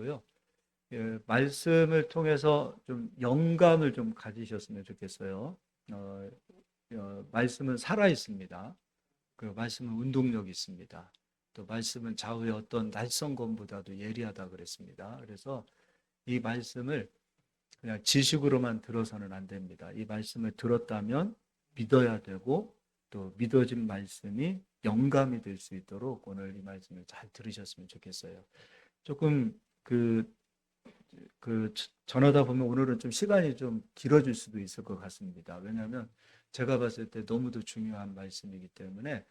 바라고요. 말씀을 통해서 좀 영감을 좀 가지셨으면 좋겠어요. 어, 말씀은 살아 있습니다. 그 말씀은 운동력이 있습니다. 또 말씀은 좌우의 어떤 날성검보다도 예리하다 그랬습니다. 그래서 이 말씀을 그냥 지식으로만 들어서는 안 됩니다. 이 말씀을 들었다면 믿어야 되고 또 믿어진 말씀이 영감이 될 수 있도록 오늘 이 말씀을 잘 들으셨으면 좋겠어요. 조금 그 전하다 보면 오늘은 좀 시간이 좀 길어질 수도 있을 것 같습니다. 왜냐하면 제가 봤을 때 너무도 중요한 말씀이기 때문에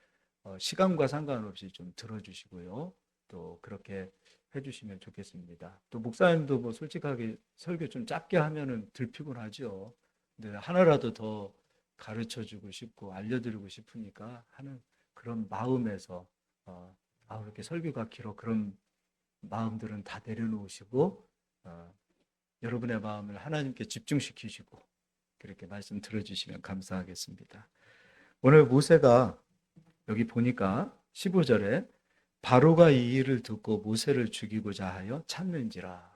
시간과 상관없이 좀 들어주시고요. 또 그렇게 해주시면 좋겠습니다. 또 목사님도 뭐 솔직하게 설교 좀 짧게 하면은 들 피곤하죠. 근데 하나라도 더 가르쳐주고 싶고 알려드리고 싶으니까 하는 그런 마음에서 이렇게 설교가 길어 그런 마음들은 다 내려놓으시고 어, 여러분의 마음을 하나님께 집중시키시고 그렇게 말씀 들어주시면 감사하겠습니다. 오늘 모세가 여기 보니까 15절에 바로가 이 일을 듣고 모세를 죽이고자 하여 찾는지라.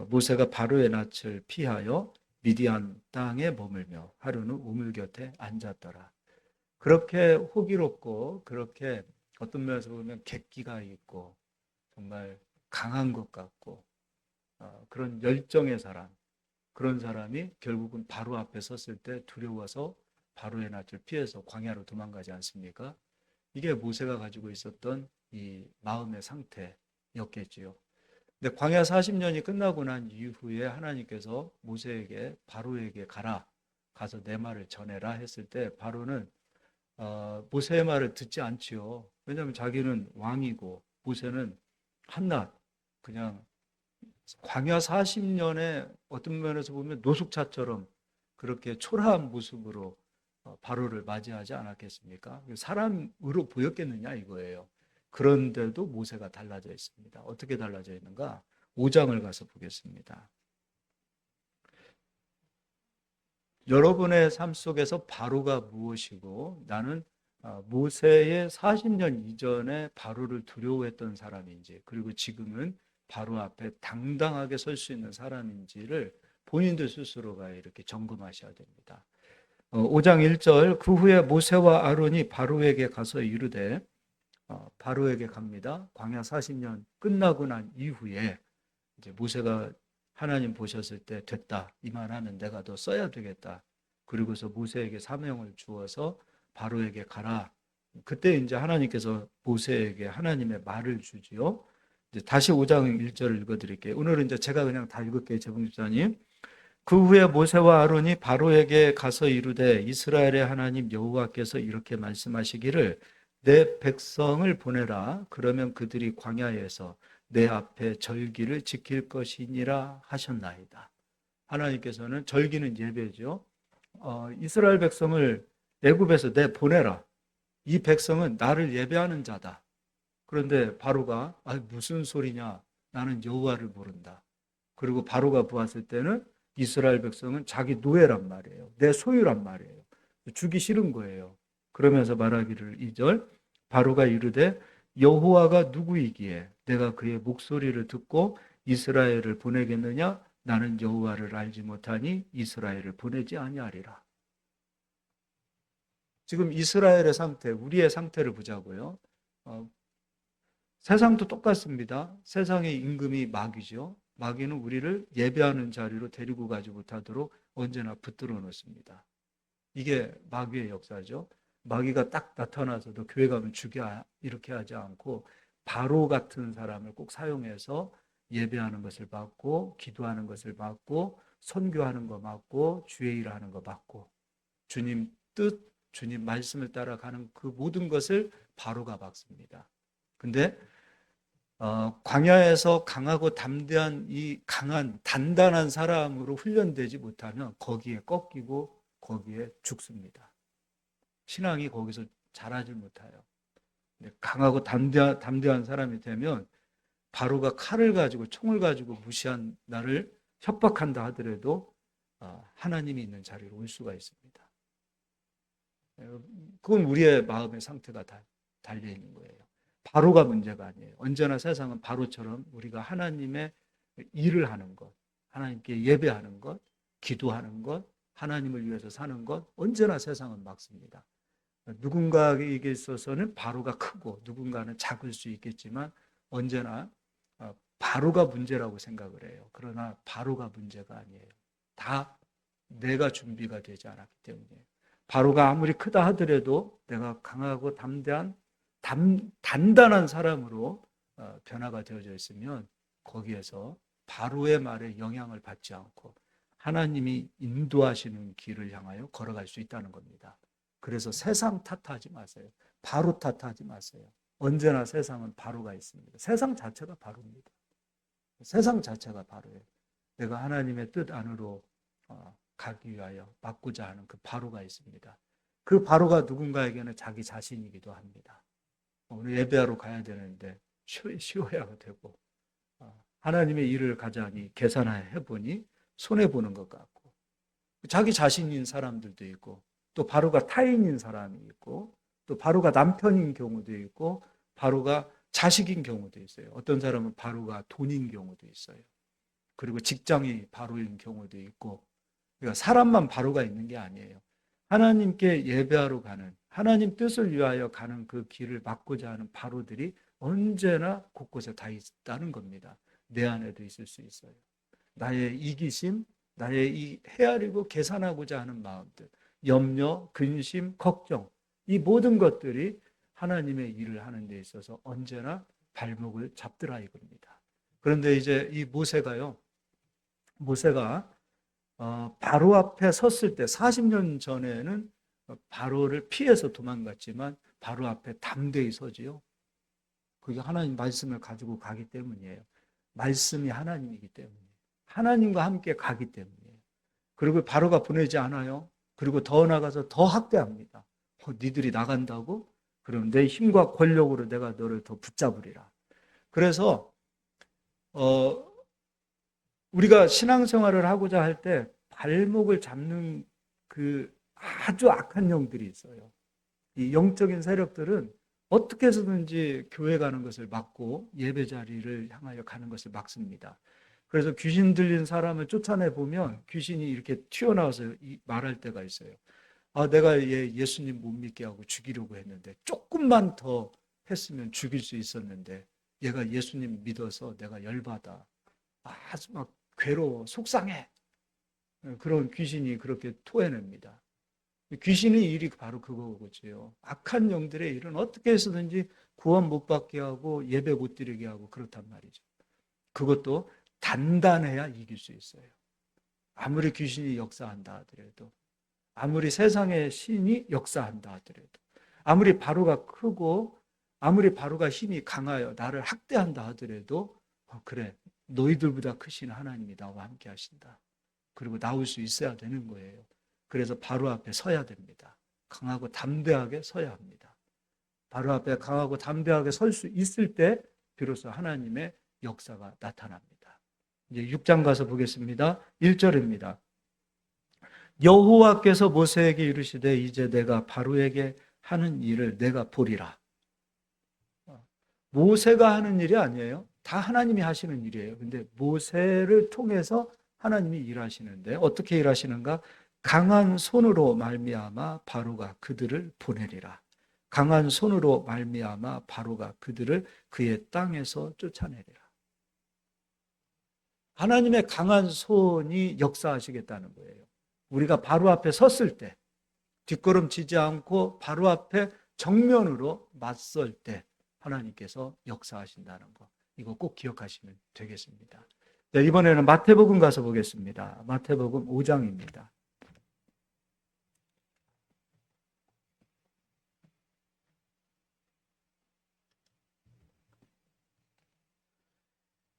모세가 바로의 낯을 피하여 미디안 땅에 머물며 하루는 우물 곁에 앉았더라. 그렇게 호기롭고 그렇게 어떤 면에서 보면 객기가 있고 정말 강한 것 같고 그런 열정의 사람, 그런 사람이 결국은 바로 앞에 섰을 때 두려워서 바로의 낯을 피해서 광야로 도망가지 않습니까? 이게 모세가 가지고 있었던 이 마음의 상태였겠지요. 근데 광야 40년이 끝나고 난 이후에 하나님께서 모세에게 바로에게 가서 내 말을 전해라 했을 때 바로는 모세의 말을 듣지 않지요. 왜냐하면 자기는 왕이고 모세는 한낱 그냥 광야 40년에 어떤 면에서 보면 노숙자처럼 그렇게 초라한 모습으로 바로를 맞이하지 않았겠습니까? 사람으로 보였겠느냐 이거예요. 그런데도 모세가 달라져 있습니다. 어떻게 달라져 있는가? 5장을 가서 보겠습니다. 여러분의 삶 속에서 바로가 무엇이고 나는 모세의 40년 이전에 바로를 두려워했던 사람인지 그리고 지금은 바로 앞에 당당하게 설 수 있는 사람인지를 본인들 스스로가 이렇게 점검하셔야 됩니다. 5장 1절 그 후에 모세와 아론이 바로에게 가서 이르되 바로에게 갑니다. 광야 40년 끝나고 난 이후에 이제 모세가 하나님 보셨을 때 됐다. 이만하면 내가 더 써야 되겠다. 그리고서 모세에게 사명을 주어서 바로에게 가라. 그때 이제 하나님께서 모세에게 하나님의 말을 주지요. 이제 다시 5장 1절을 읽어드릴게요. 오늘은 이제 제가 그냥 다 읽을게요. 재봉집사님. 그 후에 모세와 아론이 바로에게 가서 이르되 이스라엘의 하나님 여호와께서 이렇게 말씀하시기를 내 백성을 보내라. 그러면 그들이 광야에서 내 앞에 절기를 지킬 것이니라 하셨나이다. 하나님께서는 절기는 예배죠. 이스라엘 백성을 애굽에서 내보내라. 이 백성은 나를 예배하는 자다. 그런데 바로가 무슨 소리냐? 나는 여호와를 모른다. 그리고 바로가 보았을 때는 이스라엘 백성은 자기 노예란 말이에요. 내 소유란 말이에요. 주기 싫은 거예요. 그러면서 말하기를 2절 바로가 이르되 여호와가 누구이기에 내가 그의 목소리를 듣고 이스라엘을 보내겠느냐? 나는 여호와를 알지 못하니 이스라엘을 보내지 아니하리라. 지금 이스라엘의 상태, 우리의 상태를 보자고요. 세상도 똑같습니다. 세상의 임금이 마귀죠. 마귀는 우리를 예배하는 자리로 데리고 가지 못하도록 언제나 붙들어 놓습니다. 이게 마귀의 역사죠. 마귀가 딱 나타나서도 교회 가면 죽여 이렇게 하지 않고 바로 같은 사람을 꼭 사용해서 예배하는 것을 막고 기도하는 것을 막고 선교하는 거 막고 주의 일을 하는 거 막고 주님 뜻, 주님 말씀을 따라가는 그 모든 것을 바로가 막습니다. 근데 광야에서 강하고 담대한 이 강한 단단한 사람으로 훈련되지 못하면 거기에 꺾이고 거기에 죽습니다. 신앙이 거기서 자라질 못해요. 강하고 담대한 사람이 되면 바로가 칼을 가지고 총을 가지고 무시한 나를 협박한다 하더라도 하나님이 있는 자리로 올 수가 있습니다. 그건 우리의 마음의 상태가 달려 있는 거예요. 바로가 문제가 아니에요. 언제나 세상은 바로처럼 우리가 하나님의 일을 하는 것, 하나님께 예배하는 것, 기도하는 것, 하나님을 위해서 사는 것, 언제나 세상은 막습니다. 누군가에게 있어서는 바로가 크고 누군가는 작을 수 있겠지만 언제나 바로가 문제라고 생각을 해요. 그러나 바로가 문제가 아니에요. 다 내가 준비가 되지 않았기 때문이에요. 바로가 아무리 크다 하더라도 내가 강하고 단단한 사람으로 변화가 되어져 있으면 거기에서 바로의 말에 영향을 받지 않고 하나님이 인도하시는 길을 향하여 걸어갈 수 있다는 겁니다. 그래서 세상 탓하지 마세요. 바로 탓하지 마세요. 언제나 세상은 바로가 있습니다. 세상 자체가 바로입니다. 세상 자체가 바로예요. 내가 하나님의 뜻 안으로 가기 위하여 막고자 하는 그 바로가 있습니다. 그 바로가 누군가에게는 자기 자신이기도 합니다. 오늘 예배하러 가야 되는데 쉬어야 되고 하나님의 일을 가자니 계산해 보니 손해보는 것 같고 자기 자신인 사람들도 있고 또 바로가 타인인 사람이 있고 또 바로가 남편인 경우도 있고 바로가 자식인 경우도 있어요. 어떤 사람은 바로가 돈인 경우도 있어요. 그리고 직장이 바로인 경우도 있고 그러니까 사람만 바로가 있는 게 아니에요. 하나님께 예배하러 가는 하나님 뜻을 위하여 가는 그 길을 막고자 하는 바로들이 언제나 곳곳에 다 있다는 겁니다. 내 안에도 있을 수 있어요. 나의 이기심, 나의 이 헤아리고 계산하고자 하는 마음들, 염려, 근심, 걱정 이 모든 것들이 하나님의 일을 하는 데 있어서 언제나 발목을 잡더라 이겁니다. 그런데 이제 이 모세가 바로 앞에 섰을 때 40년 전에는 바로를 피해서 도망갔지만 바로 앞에 담대히 서지요. 그게 하나님 말씀을 가지고 가기 때문이에요. 말씀이 하나님이기 때문이에요. 하나님과 함께 가기 때문이에요. 그리고 바로가 보내지 않아요. 그리고 더 나가서 더 학대합니다. 니들이 나간다고? 그럼 내 힘과 권력으로 내가 너를 더 붙잡으리라. 그래서 우리가 신앙생활을 하고자 할 때 발목을 잡는 그 아주 악한 영들이 있어요. 이 영적인 세력들은 어떻게 해서든지 교회 가는 것을 막고 예배 자리를 향하여 가는 것을 막습니다. 그래서 귀신 들린 사람을 쫓아내 보면 귀신이 이렇게 튀어나와서 말할 때가 있어요. 내가 예수님 못 믿게 하고 죽이려고 했는데 조금만 더 했으면 죽일 수 있었는데 얘가 예수님 믿어서 내가 열받아. 아주 막 괴로워, 속상해. 그런 귀신이 그렇게 토해냅니다. 귀신의 일이 바로 그거거든요. 악한 영들의 일은 어떻게 해서든지 구원 못 받게 하고 예배 못 드리게 하고 그렇단 말이죠. 그것도 단단해야 이길 수 있어요. 아무리 귀신이 역사한다 하더라도 아무리 세상의 신이 역사한다 하더라도 아무리 바로가 크고 아무리 바로가 힘이 강하여 나를 학대한다 하더라도 그래 너희들보다 크신 하나님이 나와 함께 하신다. 그리고 나올 수 있어야 되는 거예요. 그래서 바로 앞에 서야 됩니다. 강하고 담대하게 서야 합니다. 바로 앞에 강하고 담대하게 설 수 있을 때 비로소 하나님의 역사가 나타납니다. 이제 6장 가서 보겠습니다. 1절입니다. 여호와께서 모세에게 이르시되 이제 내가 바로에게 하는 일을 내가 보리라. 모세가 하는 일이 아니에요. 다 하나님이 하시는 일이에요. 근데 모세를 통해서 하나님이 일하시는데 어떻게 일하시는가? 강한 손으로 말미암아 바로가 그들을 보내리라. 강한 손으로 말미암아 바로가 그들을 그의 땅에서 쫓아내리라. 하나님의 강한 손이 역사하시겠다는 거예요. 우리가 바로 앞에 섰을 때 뒷걸음치지 않고 바로 앞에 정면으로 맞설 때 하나님께서 역사하신다는 거. 이거 꼭 기억하시면 되겠습니다. 네, 이번에는 마태복음 가서 보겠습니다. 마태복음 5장입니다.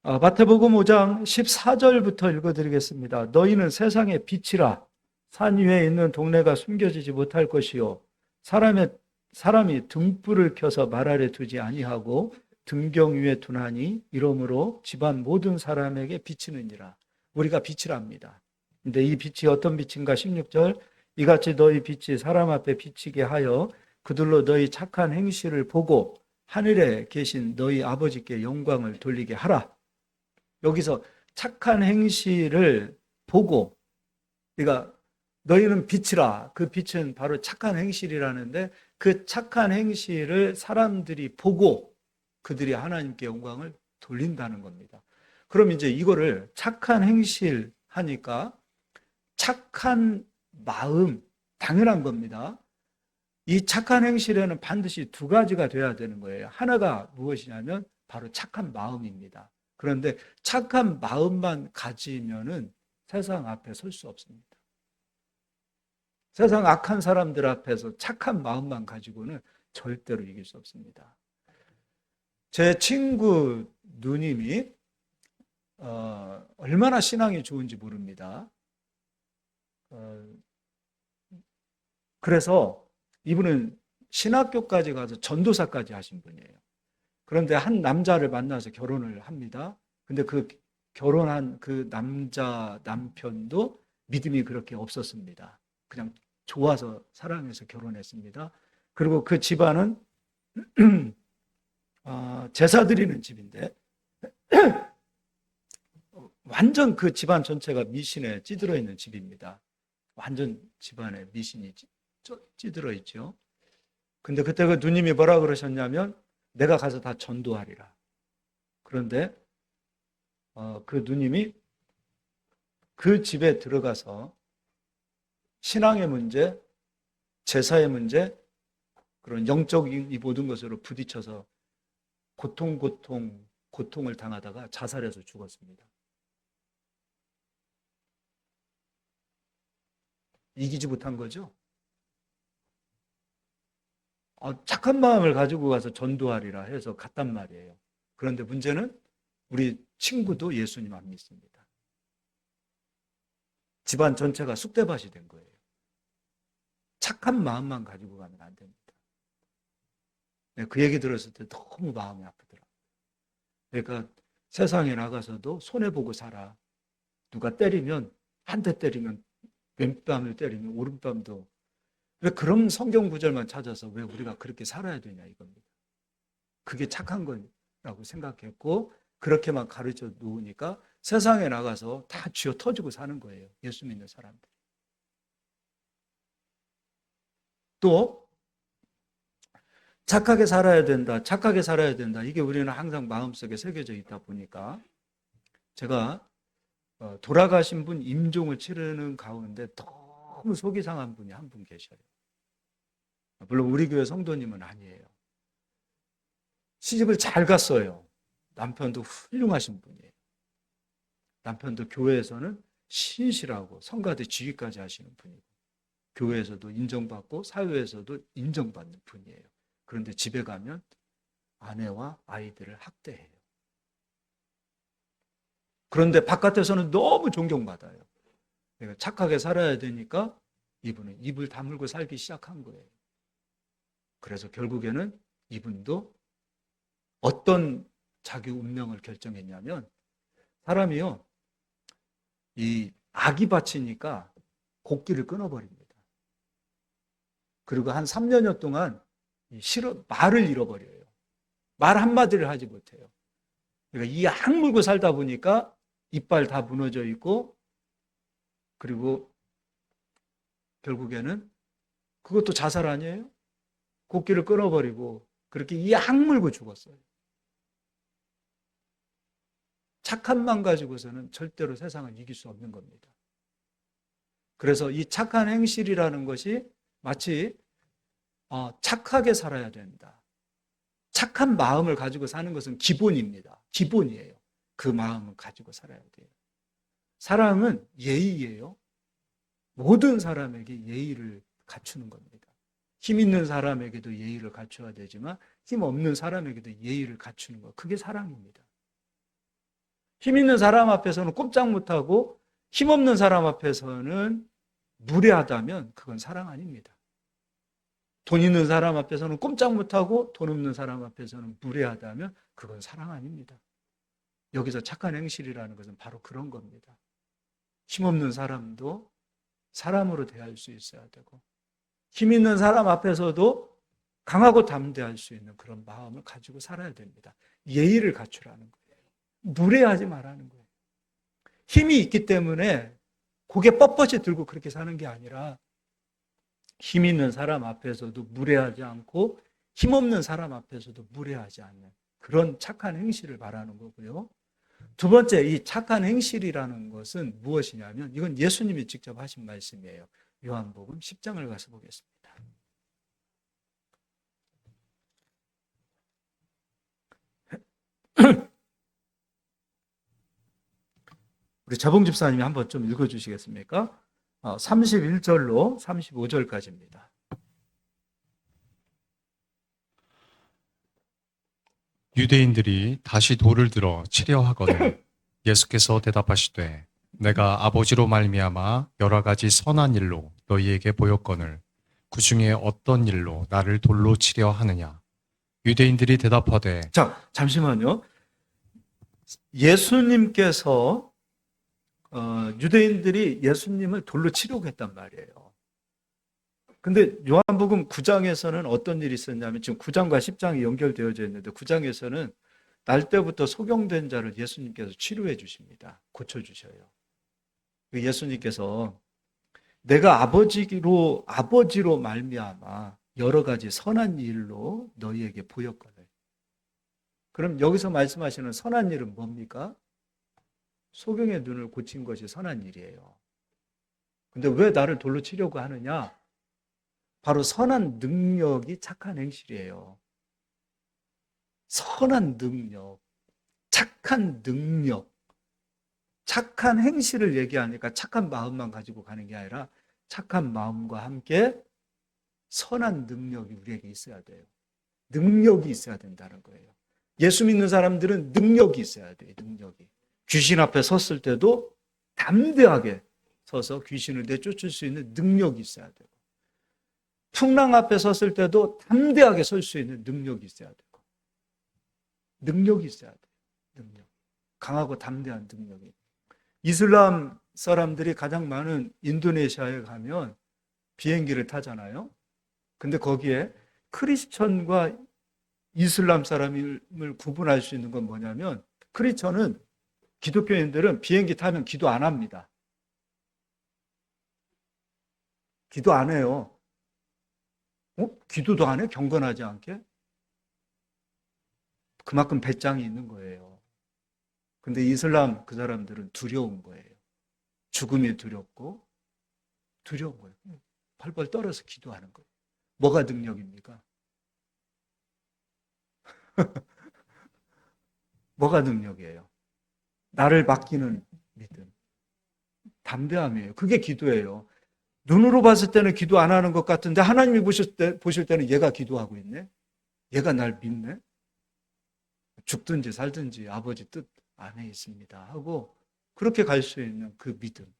마태복음 5장 14절부터 읽어드리겠습니다. 너희는 세상의 빛이라. 산 위에 있는 동네가 숨겨지지 못할 것이요 사람이 등불을 켜서 말 아래 두지 아니하고 등경 위에 두나니 이러므로 집안 모든 사람에게 비치느니라. 우리가 빛이랍니다. 근데 이 빛이 어떤 빛인가? 16절 이같이 너희 빛이 사람 앞에 비치게 하여 그들로 너희 착한 행실을 보고 하늘에 계신 너희 아버지께 영광을 돌리게 하라. 여기서 착한 행실을 보고, 그러니까 너희는 빛이라, 그 빛은 바로 착한 행실이라는데 그 착한 행실을 사람들이 보고 그들이 하나님께 영광을 돌린다는 겁니다. 그럼 이제 이거를 착한 행실 하니까 착한 마음, 당연한 겁니다. 이 착한 행실에는 반드시 두 가지가 돼야 되는 거예요. 하나가 무엇이냐면 바로 착한 마음입니다. 그런데 착한 마음만 가지면은 세상 앞에 설 수 없습니다. 세상 악한 사람들 앞에서 착한 마음만 가지고는 절대로 이길 수 없습니다. 제 친구 누님이 얼마나 신앙이 좋은지 모릅니다. 그래서 이분은 신학교까지 가서 전도사까지 하신 분이에요. 그런데 한 남자를 만나서 결혼을 합니다. 근데 그 결혼한 그 남편도 믿음이 그렇게 없었습니다. 그냥 좋아서 사랑해서 결혼했습니다. 그리고 그 집안은 제사 드리는 집인데 완전 그 집안 전체가 미신에 찌들어 있는 집입니다. 완전 집안에 미신이 찌들어 있죠. 근데 그때 그 누님이 뭐라 그러셨냐면 내가 가서 다 전도하리라. 그런데 그 누님이 그 집에 들어가서 신앙의 문제, 제사의 문제, 그런 영적인 이 모든 것으로 부딪혀서 고통을 당하다가 자살해서 죽었습니다. 이기지 못한 거죠. 착한 마음을 가지고 가서 전도하리라 해서 갔단 말이에요. 그런데 문제는 우리 친구도 예수님 안 믿습니다. 집안 전체가 쑥대밭이 된 거예요. 착한 마음만 가지고 가면 안 됩니다. 그 얘기 들었을 때 너무 마음이 아프더라고요. 그러니까 세상에 나가서도 손해보고 살아. 누가 때리면, 한 대 때리면 왼뺨을 때리면 오른뺨도. 왜 그런 성경 구절만 찾아서 왜 우리가 그렇게 살아야 되냐 이겁니다. 그게 착한 거라고 생각했고 그렇게만 가르쳐 놓으니까 세상에 나가서 다 쥐어 터지고 사는 거예요. 예수 믿는 사람들. 또 착하게 살아야 된다. 착하게 살아야 된다. 이게 우리는 항상 마음속에 새겨져 있다 보니까 제가 돌아가신 분 임종을 치르는 가운데 너무 속이 상한 분이 한 분 계셔요. 물론 우리 교회 성도님은 아니에요. 시집을 잘 갔어요. 남편도 훌륭하신 분이에요. 남편도 교회에서는 신실하고 성가대 지휘까지 하시는 분이고 교회에서도 인정받고 사회에서도 인정받는 분이에요. 그런데 집에 가면 아내와 아이들을 학대해요. 그런데 바깥에서는 너무 존경받아요. 내가 착하게 살아야 되니까 이분은 입을 다물고 살기 시작한 거예요. 그래서 결국에는 이분도 어떤 자기 운명을 결정했냐면 사람이요, 이 악이 바치니까 곡기를 끊어버립니다. 그리고 한 3년여 동안 말을 잃어버려요. 말 한마디를 하지 못해요. 그러니까 이 악물고 살다 보니까 이빨 다 무너져 있고 그리고 결국에는 그것도 자살 아니에요? 곡기를 끊어버리고 그렇게 이 악물고 죽었어요. 착한 마음 가지고서는 절대로 세상을 이길 수 없는 겁니다. 그래서 이 착한 행실이라는 것이 마치 착하게 살아야 된다. 착한 마음을 가지고 사는 것은 기본입니다. 기본이에요. 그 마음을 가지고 살아야 돼요. 사랑은 예의예요. 모든 사람에게 예의를 갖추는 겁니다. 힘 있는 사람에게도 예의를 갖춰야 되지만 힘 없는 사람에게도 예의를 갖추는 것. 그게 사랑입니다. 힘 있는 사람 앞에서는 꼼짝 못하고 힘 없는 사람 앞에서는 무례하다면 그건 사랑 아닙니다. 돈 있는 사람 앞에서는 꼼짝 못하고 돈 없는 사람 앞에서는 무례하다면 그건 사랑 아닙니다. 여기서 착한 행실이라는 것은 바로 그런 겁니다. 힘없는 사람도 사람으로 대할 수 있어야 되고 힘 있는 사람 앞에서도 강하고 담대할 수 있는 그런 마음을 가지고 살아야 됩니다. 예의를 갖추라는 거예요. 무례하지 말라는 거예요. 힘이 있기 때문에 고개 뻣뻣이 들고 그렇게 사는 게 아니라 힘 있는 사람 앞에서도 무례하지 않고 힘없는 사람 앞에서도 무례하지 않는 그런 착한 행실을 말하는 거고요. 두 번째, 이 착한 행실이라는 것은 무엇이냐면 이건 예수님이 직접 하신 말씀이에요. 요한복음 10장을 가서 보겠습니다. 우리 자봉 집사님이 한번 좀 읽어주시겠습니까? 31절로 35절까지입니다. 유대인들이 다시 돌을 들어 치려 하거늘 예수께서 대답하시되 내가 아버지로 말미암아 여러 가지 선한 일로 너희에게 보였거늘 그 중에 어떤 일로 나를 돌로 치려 하느냐. 유대인들이 대답하되 자, 잠시만요. 예수님께서 유대인들이 예수님을 돌로 치려고 했단 말이에요. 근데 요한복음 9장에서는 어떤 일이 있었냐면 지금 9장과 10장이 연결되어져 있는데 9장에서는 날 때부터 소경된 자를 예수님께서 치료해 주십니다. 고쳐주셔요. 예수님께서 내가 아버지로 말미암아 여러 가지 선한 일로 너희에게 보였거늘. 그럼 여기서 말씀하시는 선한 일은 뭡니까? 소경의 눈을 고친 것이 선한 일이에요. 근데 왜 나를 돌로 치려고 하느냐? 바로 선한 능력이 착한 행실이에요. 선한 능력, 착한 능력, 착한 행실을 얘기하니까 착한 마음만 가지고 가는 게 아니라 착한 마음과 함께 선한 능력이 우리에게 있어야 돼요. 능력이 있어야 된다는 거예요. 예수 믿는 사람들은 능력이 있어야 돼요. 능력이. 귀신 앞에 섰을 때도 담대하게 서서 귀신을 내쫓을 수 있는 능력이 있어야 되고 풍랑 앞에 섰을 때도 담대하게 설 수 있는 능력이 있어야 되고 능력이 있어야 돼요. 능력. 강하고 담대한 능력이. 이슬람 사람들이 가장 많은 인도네시아에 가면 비행기를 타잖아요. 근데 거기에 크리스천과 이슬람 사람을 구분할 수 있는 건 뭐냐면 크리스천은 기독교인들은 비행기 타면 기도 안 합니다. 기도 안 해요. 기도도 안 해? 경건하지 않게? 그만큼 배짱이 있는 거예요. 근데 이슬람 그 사람들은 두려운 거예요. 죽음이 두렵고 두려운 거예요. 펄펄 떨어서 기도하는 거예요. 뭐가 능력입니까? 뭐가 능력이에요? 나를 맡기는 믿음, 담대함이에요. 그게 기도예요. 눈으로 봤을 때는 기도 안 하는 것 같은데 하나님이 보실 때는 얘가 기도하고 있네? 얘가 날 믿네? 죽든지 살든지 아버지 뜻 안에 있습니다 하고 그렇게 갈 수 있는 그 믿음.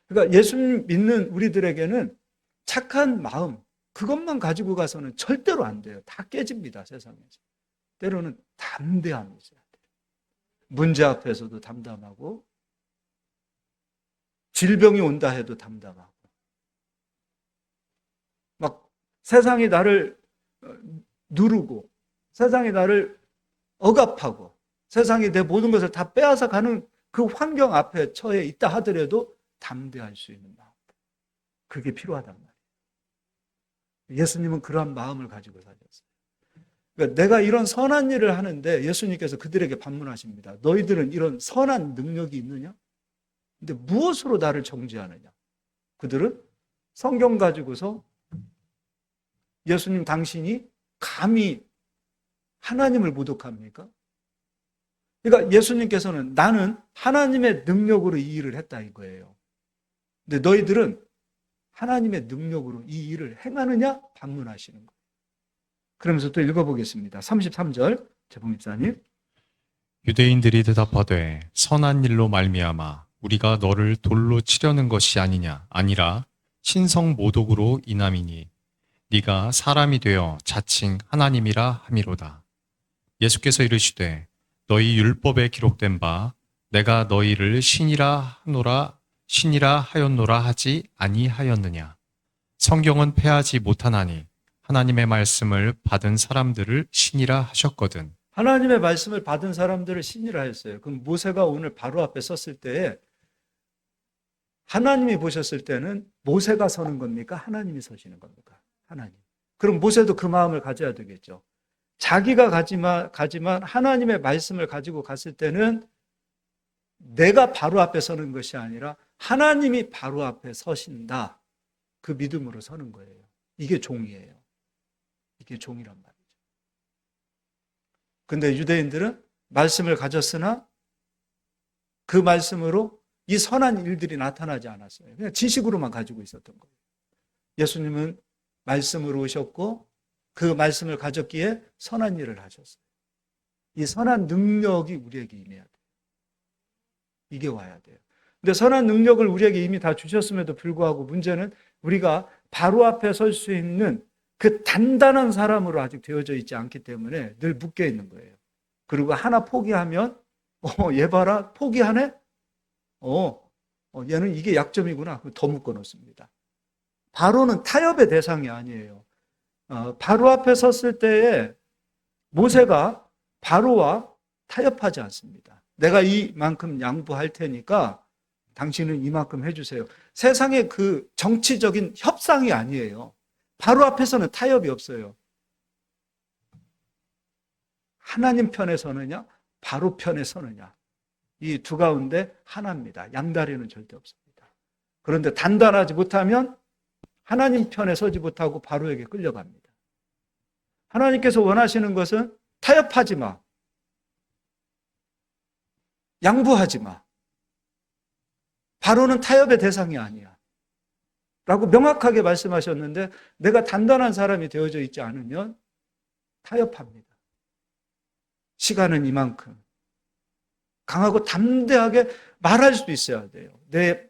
그러니까 예수 믿는 우리들에게는 착한 마음, 그것만 가지고 가서는 절대로 안 돼요. 다 깨집니다, 세상에서. 때로는 담대함이 있어야 돼요. 문제 앞에서도 담담하고 질병이 온다 해도 담담하고 막 세상이 나를 누르고 세상이 나를 억압하고 세상이 내 모든 것을 다 빼앗아 가는 그 환경 앞에 처해 있다 하더라도 담대할 수 있는 마음. 그게 필요하단 말이에요. 예수님은 그러한 마음을 가지고 사셨어요. 그러니까 내가 이런 선한 일을 하는데 예수님께서 그들에게 반문하십니다. 너희들은 이런 선한 능력이 있느냐? 근데 무엇으로 나를 정죄하느냐? 그들은 성경 가지고서 예수님 당신이 감히 하나님을 모독합니까? 그러니까 예수님께서는 나는 하나님의 능력으로 이 일을 했다 이거예요. 근데 너희들은 하나님의 능력으로 이 일을 행하느냐? 반문하시는 거예요. 그러면서 또 읽어보겠습니다. 33절 재봉입사님. 유대인들이 대답하되 선한 일로 말미암아 우리가 너를 돌로 치려는 것이 아니냐. 아니라 신성 모독으로 인함이니 네가 사람이 되어 자칭 하나님이라 함이로다. 예수께서 이르시되 너희 율법에 기록된 바 내가 너희를 신이라 하였노라 하지 아니하였느냐. 성경은 패하지 못하나니 하나님의 말씀을 받은 사람들을 신이라 하셨거든. 하나님의 말씀을 받은 사람들을 신이라 했어요. 그럼 모세가 오늘 바로 앞에 섰을 때에 하나님이 보셨을 때는 모세가 서는 겁니까? 하나님이 서시는 겁니까? 하나님. 그럼 모세도 그 마음을 가져야 되겠죠. 자기가 가지만 하나님의 말씀을 가지고 갔을 때는 내가 바로 앞에 서는 것이 아니라 하나님이 바로 앞에 서신다. 그 믿음으로 서는 거예요. 이게 종이에요. 이게 종이란 말이죠. 근데 유대인들은 말씀을 가졌으나 그 말씀으로 이 선한 일들이 나타나지 않았어요. 그냥 지식으로만 가지고 있었던 거예요. 예수님은 말씀으로 오셨고 그 말씀을 가졌기에 선한 일을 하셨어요. 이 선한 능력이 우리에게 임해야 돼요. 이게 와야 돼요. 근데 선한 능력을 우리에게 이미 다 주셨음에도 불구하고 문제는 우리가 바로 앞에 설 수 있는 그 단단한 사람으로 아직 되어져 있지 않기 때문에 늘 묶여 있는 거예요. 그리고 하나 포기하면 얘 봐라 포기하네? 얘는 이게 약점이구나. 더 묶어 놓습니다. 바로는 타협의 대상이 아니에요. 바로 앞에 섰을 때에 모세가 바로와 타협하지 않습니다. 내가 이만큼 양보할 테니까 당신은 이만큼 해주세요. 세상의 그 정치적인 협상이 아니에요. 바로 앞에서는 타협이 없어요. 하나님 편에 서느냐, 바로 편에 서느냐. 이 두 가운데 하나입니다. 양다리는 절대 없습니다. 그런데 단단하지 못하면 하나님 편에 서지 못하고 바로에게 끌려갑니다. 하나님께서 원하시는 것은 타협하지 마. 양보하지 마. 바로는 타협의 대상이 아니야. 라고 명확하게 말씀하셨는데 내가 단단한 사람이 되어져 있지 않으면 타협합니다. 시간은 이만큼. 강하고 담대하게 말할 수 있어야 돼요. 내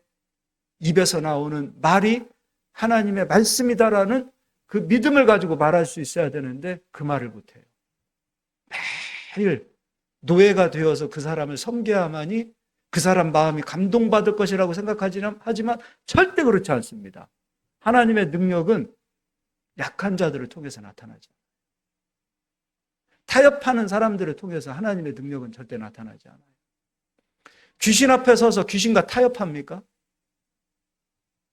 입에서 나오는 말이 하나님의 말씀이다라는 그 믿음을 가지고 말할 수 있어야 되는데 그 말을 못해요. 매일 노예가 되어서 그 사람을 섬겨야만이 그 사람 마음이 감동받을 것이라고 생각하지만 하지만 절대 그렇지 않습니다. 하나님의 능력은 약한 자들을 통해서 나타나죠. 타협하는 사람들을 통해서 하나님의 능력은 절대 나타나지 않아요. 귀신 앞에 서서 귀신과 타협합니까?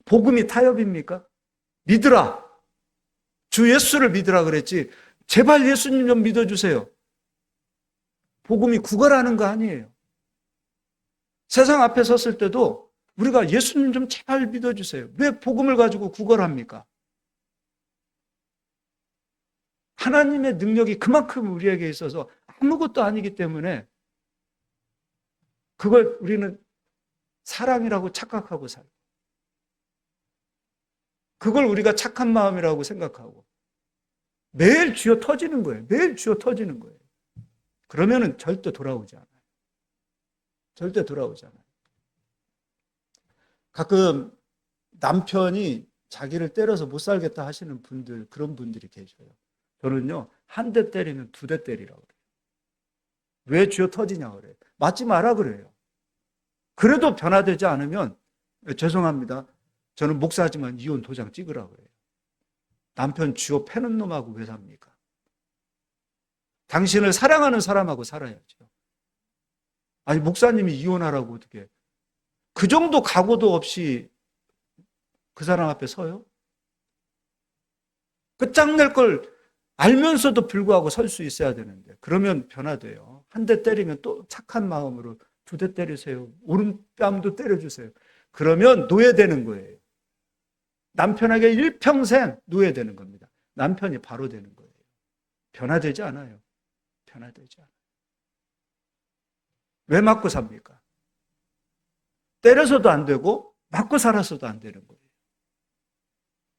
복음이 타협입니까? 믿으라. 주 예수를 믿으라 그랬지. 제발 예수님 좀 믿어주세요. 복음이 구걸하는 거 아니에요. 세상 앞에 섰을 때도 우리가 예수님 좀 제발 믿어주세요. 왜 복음을 가지고 구걸합니까? 하나님의 능력이 그만큼 우리에게 있어서 아무것도 아니기 때문에 그걸 우리는 사랑이라고 착각하고 살고 그걸 우리가 착한 마음이라고 생각하고 매일 쥐어 터지는 거예요. 매일 쥐어 터지는 거예요. 그러면은 절대 돌아오지 않아요. 절대 돌아오지 않아요. 가끔 남편이 자기를 때려서 못 살겠다 하시는 분들, 그런 분들이 계셔요. 저는요, 한 대 때리면 두 대 때리라고 그래요. 왜 쥐어 터지냐 그래요. 맞지 마라 그래요. 그래도 변화되지 않으면 죄송합니다. 저는 목사지만 이혼 도장 찍으라고 그래요. 남편 쥐어 패는 놈하고 왜 삽니까? 당신을 사랑하는 사람하고 살아야죠. 아니 목사님이 이혼하라고 어떻게 그 정도 각오도 없이 그 사람 앞에 서요? 끝장낼 걸 알면서도 불구하고 설 수 있어야 되는데 그러면 변화돼요. 한 대 때리면 또 착한 마음으로 두 대 때리세요. 오른뺨도 때려주세요. 그러면 노예되는 거예요. 남편에게 일평생 노예되는 겁니다. 남편이 바로 되는 거예요. 변화되지 않아요. 변화되지 않아요. 왜 맞고 삽니까? 때려서도 안 되고 맞고 살아서도 안 되는 거예요.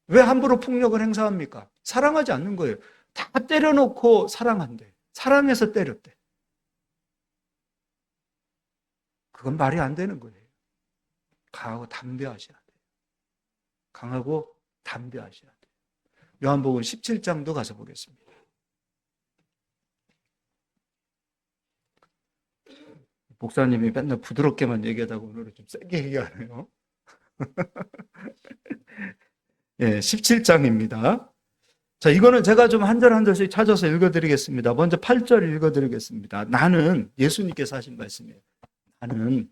왜 함부로 폭력을 행사합니까? 사랑하지 않는 거예요. 다 때려놓고 사랑한대. 사랑해서 때렸대. 그건 말이 안 되는 거예요. 강하고 담대하셔야 돼요. 강하고 담대하셔야 돼요. 요한복음 17장도 가서 보겠습니다. 목사님이 맨날 부드럽게만 얘기하다가 오늘은 좀 세게 얘기하네요. 예, 17장입니다. 자, 이거는 제가 좀 한 절 한 절씩 찾아서 읽어드리겠습니다. 먼저 8절 읽어드리겠습니다. 나는, 예수님께서 하신 말씀이에요. 나는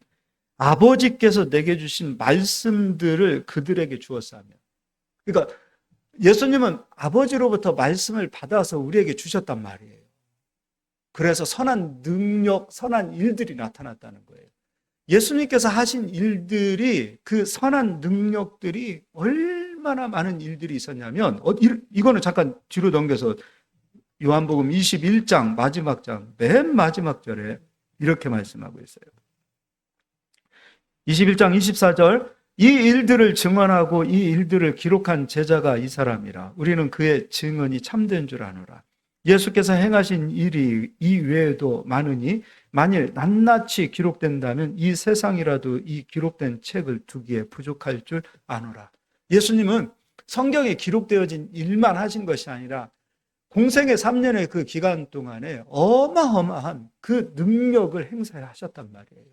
아버지께서 내게 주신 말씀들을 그들에게 주었사며. 그러니까 예수님은 아버지로부터 말씀을 받아서 우리에게 주셨단 말이에요. 그래서 선한 능력, 선한 일들이 나타났다는 거예요. 예수님께서 하신 일들이, 그 선한 능력들이 얼마나 많은 일들이 있었냐면, 이거는 잠깐 뒤로 넘겨서 요한복음 21장 마지막 장, 맨 마지막 절에 이렇게 말씀하고 있어요. 21장 24절, 이 일들을 증언하고 이 일들을 기록한 제자가 이 사람이라. 우리는 그의 증언이 참된 줄 아노라. 예수께서 행하신 일이 이 외에도 많으니 만일 낱낱이 기록된다면 이 세상이라도 이 기록된 책을 두기에 부족할 줄 아노라. 예수님은 성경에 기록되어진 일만 하신 것이 아니라 공생의 3년의 그 기간 동안에 어마어마한 그 능력을 행사하셨단 말이에요.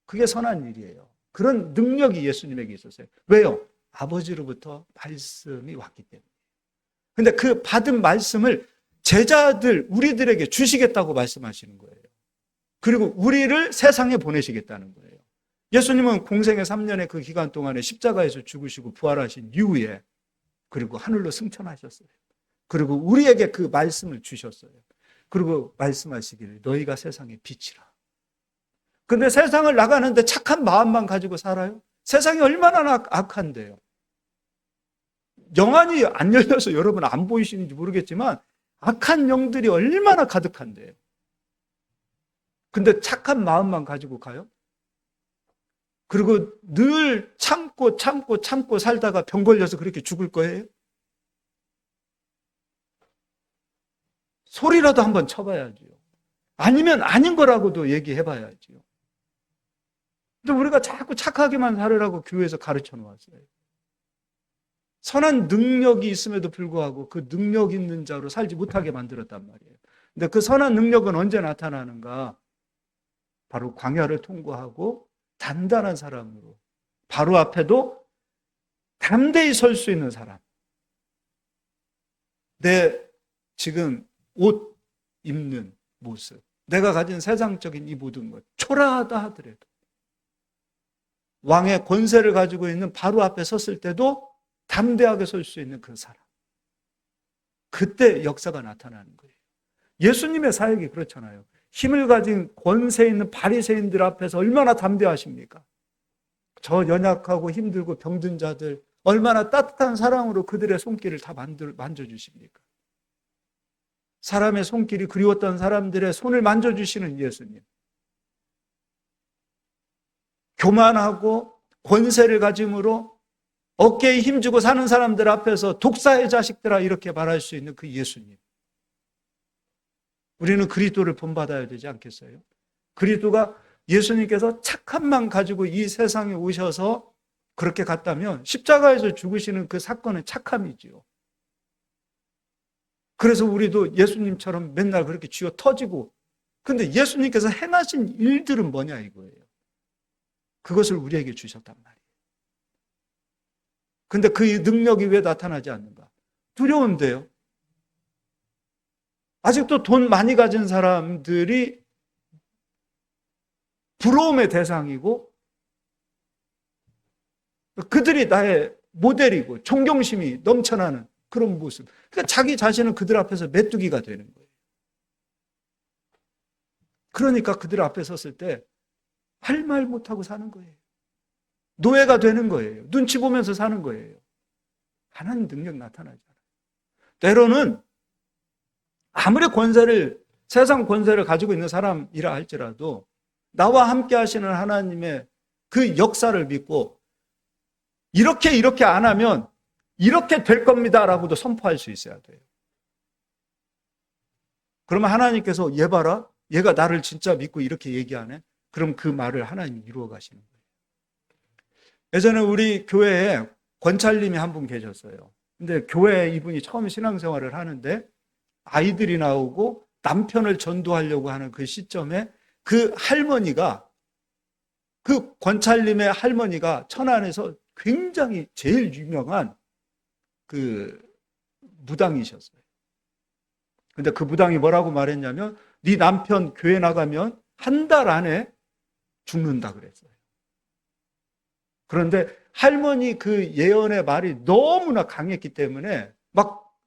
그게 선한 일이에요. 그런 능력이 예수님에게 있었어요. 왜요? 아버지로부터 말씀이 왔기 때문에. 근데 그 받은 말씀을 제자들, 우리들에게 주시겠다고 말씀하시는 거예요. 그리고 우리를 세상에 보내시겠다는 거예요. 예수님은 공생의 3년의 그 기간 동안에 십자가에서 죽으시고 부활하신 이후에, 그리고 하늘로 승천하셨어요. 그리고 우리에게 그 말씀을 주셨어요. 그리고 말씀하시기를 너희가 세상의 빛이라. 근데 세상을 나가는데 착한 마음만 가지고 살아요? 세상이 얼마나 악한데요. 영안이 안 열려서 여러분 안 보이시는지 모르겠지만 악한 영들이 얼마나 가득한데요. 근데 착한 마음만 가지고 가요? 그리고 늘 참고 살다가 병 걸려서 그렇게 죽을 거예요? 소리라도 한번 쳐봐야죠. 아니면 아닌 거라고도 얘기해봐야죠. 근데 우리가 자꾸 착하게만 살으라고 교회에서 가르쳐 놓았어요. 선한 능력이 있음에도 불구하고 그 능력 있는 자로 살지 못하게 만들었단 말이에요. 근데 그 선한 능력은 언제 나타나는가? 바로 광야를 통과하고 단단한 사람으로, 바로 앞에도 담대히 설 수 있는 사람. 내 지금 옷 입는 모습, 내가 가진 세상적인 이 모든 것, 초라하다 하더라도 왕의 권세를 가지고 있는 바로 앞에 섰을 때도 담대하게 설 수 있는 그 사람. 그때 역사가 나타나는 거예요. 예수님의 사역이 그렇잖아요. 힘을 가진 권세 있는 바리새인들 앞에서 얼마나 담대하십니까? 저 연약하고 힘들고 병든 자들 얼마나 따뜻한 사랑으로 그들의 손길을 다 만져주십니까? 사람의 손길이 그리웠던 사람들의 손을 만져주시는 예수님. 교만하고 권세를 가짐으로 어깨에 힘주고 사는 사람들 앞에서 독사의 자식들아 이렇게 말할 수 있는 그 예수님. 우리는 그리스도를 본받아야 되지 않겠어요? 그리스도가 예수님께서 착함만 가지고 이 세상에 오셔서 그렇게 갔다면 십자가에서 죽으시는 그 사건은 착함이지요. 그래서 우리도 예수님처럼 맨날 그렇게 쥐어 터지고, 근데 예수님께서 행하신 일들은 뭐냐 이거예요. 그것을 우리에게 주셨단 말이에요. 근데 그 능력이 왜 나타나지 않는가? 두려운데요. 아직도 돈 많이 가진 사람들이 부러움의 대상이고 그들이 나의 모델이고 존경심이 넘쳐나는 그런 모습. 그러니까 자기 자신은 그들 앞에서 메뚜기가 되는 거예요. 그러니까 그들 앞에 섰을 때 할 말 못하고 사는 거예요. 노예가 되는 거예요. 눈치 보면서 사는 거예요. 하나님 능력 나타나지 않아요. 때로는 아무리 세상 권세를 가지고 있는 사람이라 할지라도 나와 함께 하시는 하나님의 그 역사를 믿고 이렇게 안 하면 이렇게 될 겁니다라고도 선포할 수 있어야 돼요. 그러면 하나님께서 얘 봐라, 얘가 나를 진짜 믿고 이렇게 얘기하네. 그럼 그 말을 하나님이 이루어 가시는 거예요. 예전에 우리 교회에 권찰님이 한 분 계셨어요. 근데 교회에 이분이 처음 신앙생활을 하는데 아이들이 나오고 남편을 전도하려고 하는 그 시점에 그 할머니가, 그 권찰님의 할머니가 천안에서 굉장히 제일 유명한 그 무당이셨어요. 근데 그 무당이 뭐라고 말했냐면 네 남편 교회 나가면 한 달 안에 죽는다 그랬어요. 그런데 할머니 그 예언의 말이 너무나 강했기 때문에 막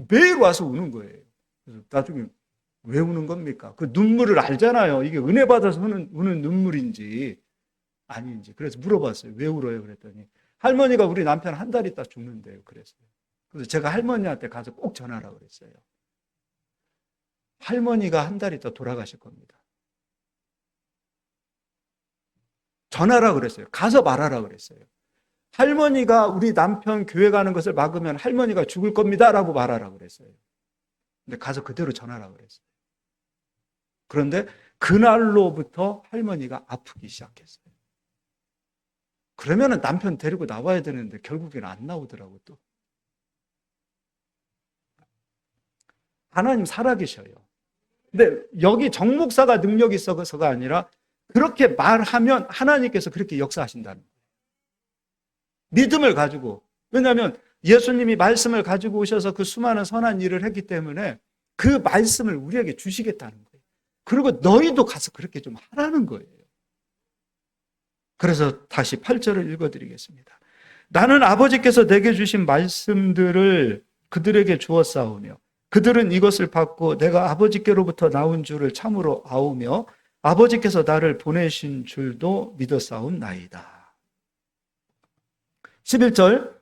매일 와서 우는 거예요. 그래서 나중에 왜 우는 겁니까? 그 눈물을 알잖아요. 이게 은혜 받아서 우는 눈물인지 아닌지. 그래서 물어봤어요. 왜 울어요? 그랬더니 할머니가 우리 남편 한 달 있다 죽는데요. 그랬어요. 그래서 제가 할머니한테 가서 꼭 전하라고 그랬어요. 할머니가 한 달 있다 돌아가실 겁니다. 전하라 그랬어요. 가서 말하라 그랬어요. 할머니가 우리 남편 교회 가는 것을 막으면 할머니가 죽을 겁니다라고 말하라 그랬어요. 근데 가서 그대로 전하라 그랬어요. 그런데 그날로부터 할머니가 아프기 시작했어요. 그러면은 남편 데리고 나와야 되는데 결국에는 안 나오더라고 또. 하나님 살아계셔요. 근데 여기 정 목사가 능력이 있어서가 아니라 그렇게 말하면 하나님께서 그렇게 역사하신다는 거예요. 믿음을 가지고. 왜냐하면 예수님이 말씀을 가지고 오셔서 그 수많은 선한 일을 했기 때문에 그 말씀을 우리에게 주시겠다는 거예요. 그리고 너희도 가서 그렇게 좀 하라는 거예요. 그래서 다시 8절을 읽어드리겠습니다. 나는 아버지께서 내게 주신 말씀들을 그들에게 주었사오며 그들은 이것을 받고 내가 아버지께로부터 나온 줄을 참으로 아오며 아버지께서 나를 보내신 줄도 믿었사옵나이다. 11절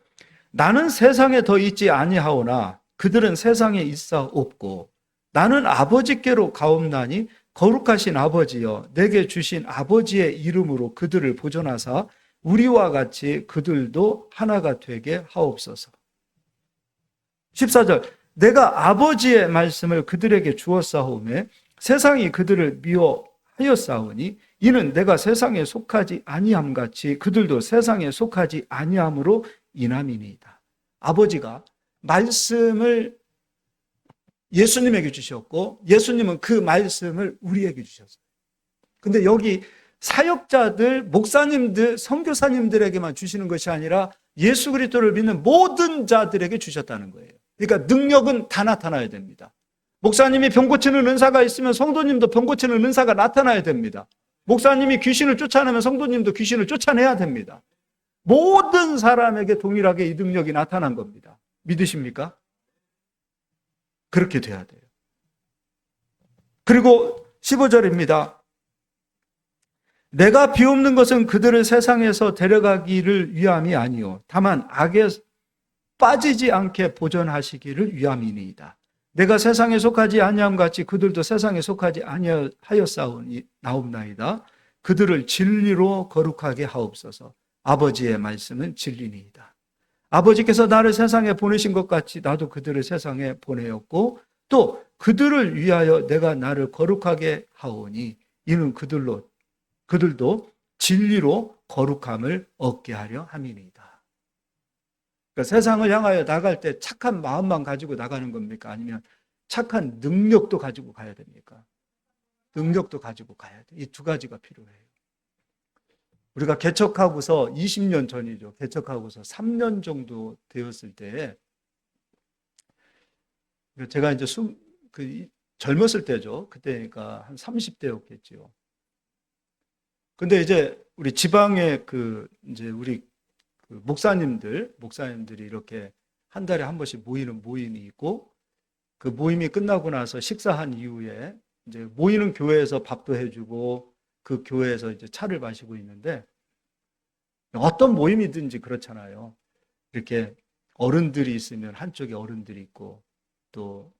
나는 세상에 더 있지 아니하오나 그들은 세상에 있사옵고 나는 아버지께로 가옵나니 거룩하신 아버지여 내게 주신 아버지의 이름으로 그들을 보존하사 우리와 같이 그들도 하나가 되게 하옵소서. 14절 내가 아버지의 말씀을 그들에게 주었사오매 세상이 그들을 미워하였사오니 이는 내가 세상에 속하지 아니함 같이 그들도 세상에 속하지 아니함으로 인함이니이다. 아버지가 말씀을 예수님에게 주셨고 예수님은 그 말씀을 우리에게 주셨어요. 근데 여기 사역자들, 목사님들, 선교사님들에게만 주시는 것이 아니라 예수 그리스도를 믿는 모든 자들에게 주셨다는 거예요. 그러니까 능력은 다 나타나야 됩니다. 목사님이 병 고치는 은사가 있으면 성도님도 병 고치는 은사가 나타나야 됩니다. 목사님이 귀신을 쫓아내면 성도님도 귀신을 쫓아내야 됩니다. 모든 사람에게 동일하게 이 능력이 나타난 겁니다. 믿으십니까? 그렇게 돼야 돼요. 그리고 15절입니다. 내가 비옵는 것은 그들을 세상에서 데려가기를 위함이 아니요 다만 악에 빠지지 않게 보존하시기를 위함이니이다. 내가 세상에 속하지 아니함 같이 그들도 세상에 속하지 아니하였사오나이다. 그들을 진리로 거룩하게 하옵소서. 아버지의 말씀은 진리니이다. 아버지께서 나를 세상에 보내신 것 같이 나도 그들을 세상에 보내었고 또 그들을 위하여 내가 나를 거룩하게 하오니 이는 그들도 진리로 거룩함을 얻게 하려 함이니이다. 그러니까 세상을 향하여 나갈 때 착한 마음만 가지고 나가는 겁니까? 아니면 착한 능력도 가지고 가야 됩니까? 능력도 가지고 가야 돼. 이 두 가지가 필요해요. 우리가 개척하고서 20년 전이죠. 개척하고서 3년 정도 되었을 때에 제가 이제 젊었을 때죠. 그때니까 한 30대였겠지요. 근데 이제 우리 지방에 이제 우리 목사님들이 이렇게 한 달에 한 번씩 모이는 모임이 있고 그 모임이 끝나고 나서 식사한 이후에 이제 모이는 교회에서 밥도 해주고 그 교회에서 이제 차를 마시고 있는데 어떤 모임이든지 그렇잖아요. 이렇게 어른들이 있으면 한쪽에 어른들이 있고 또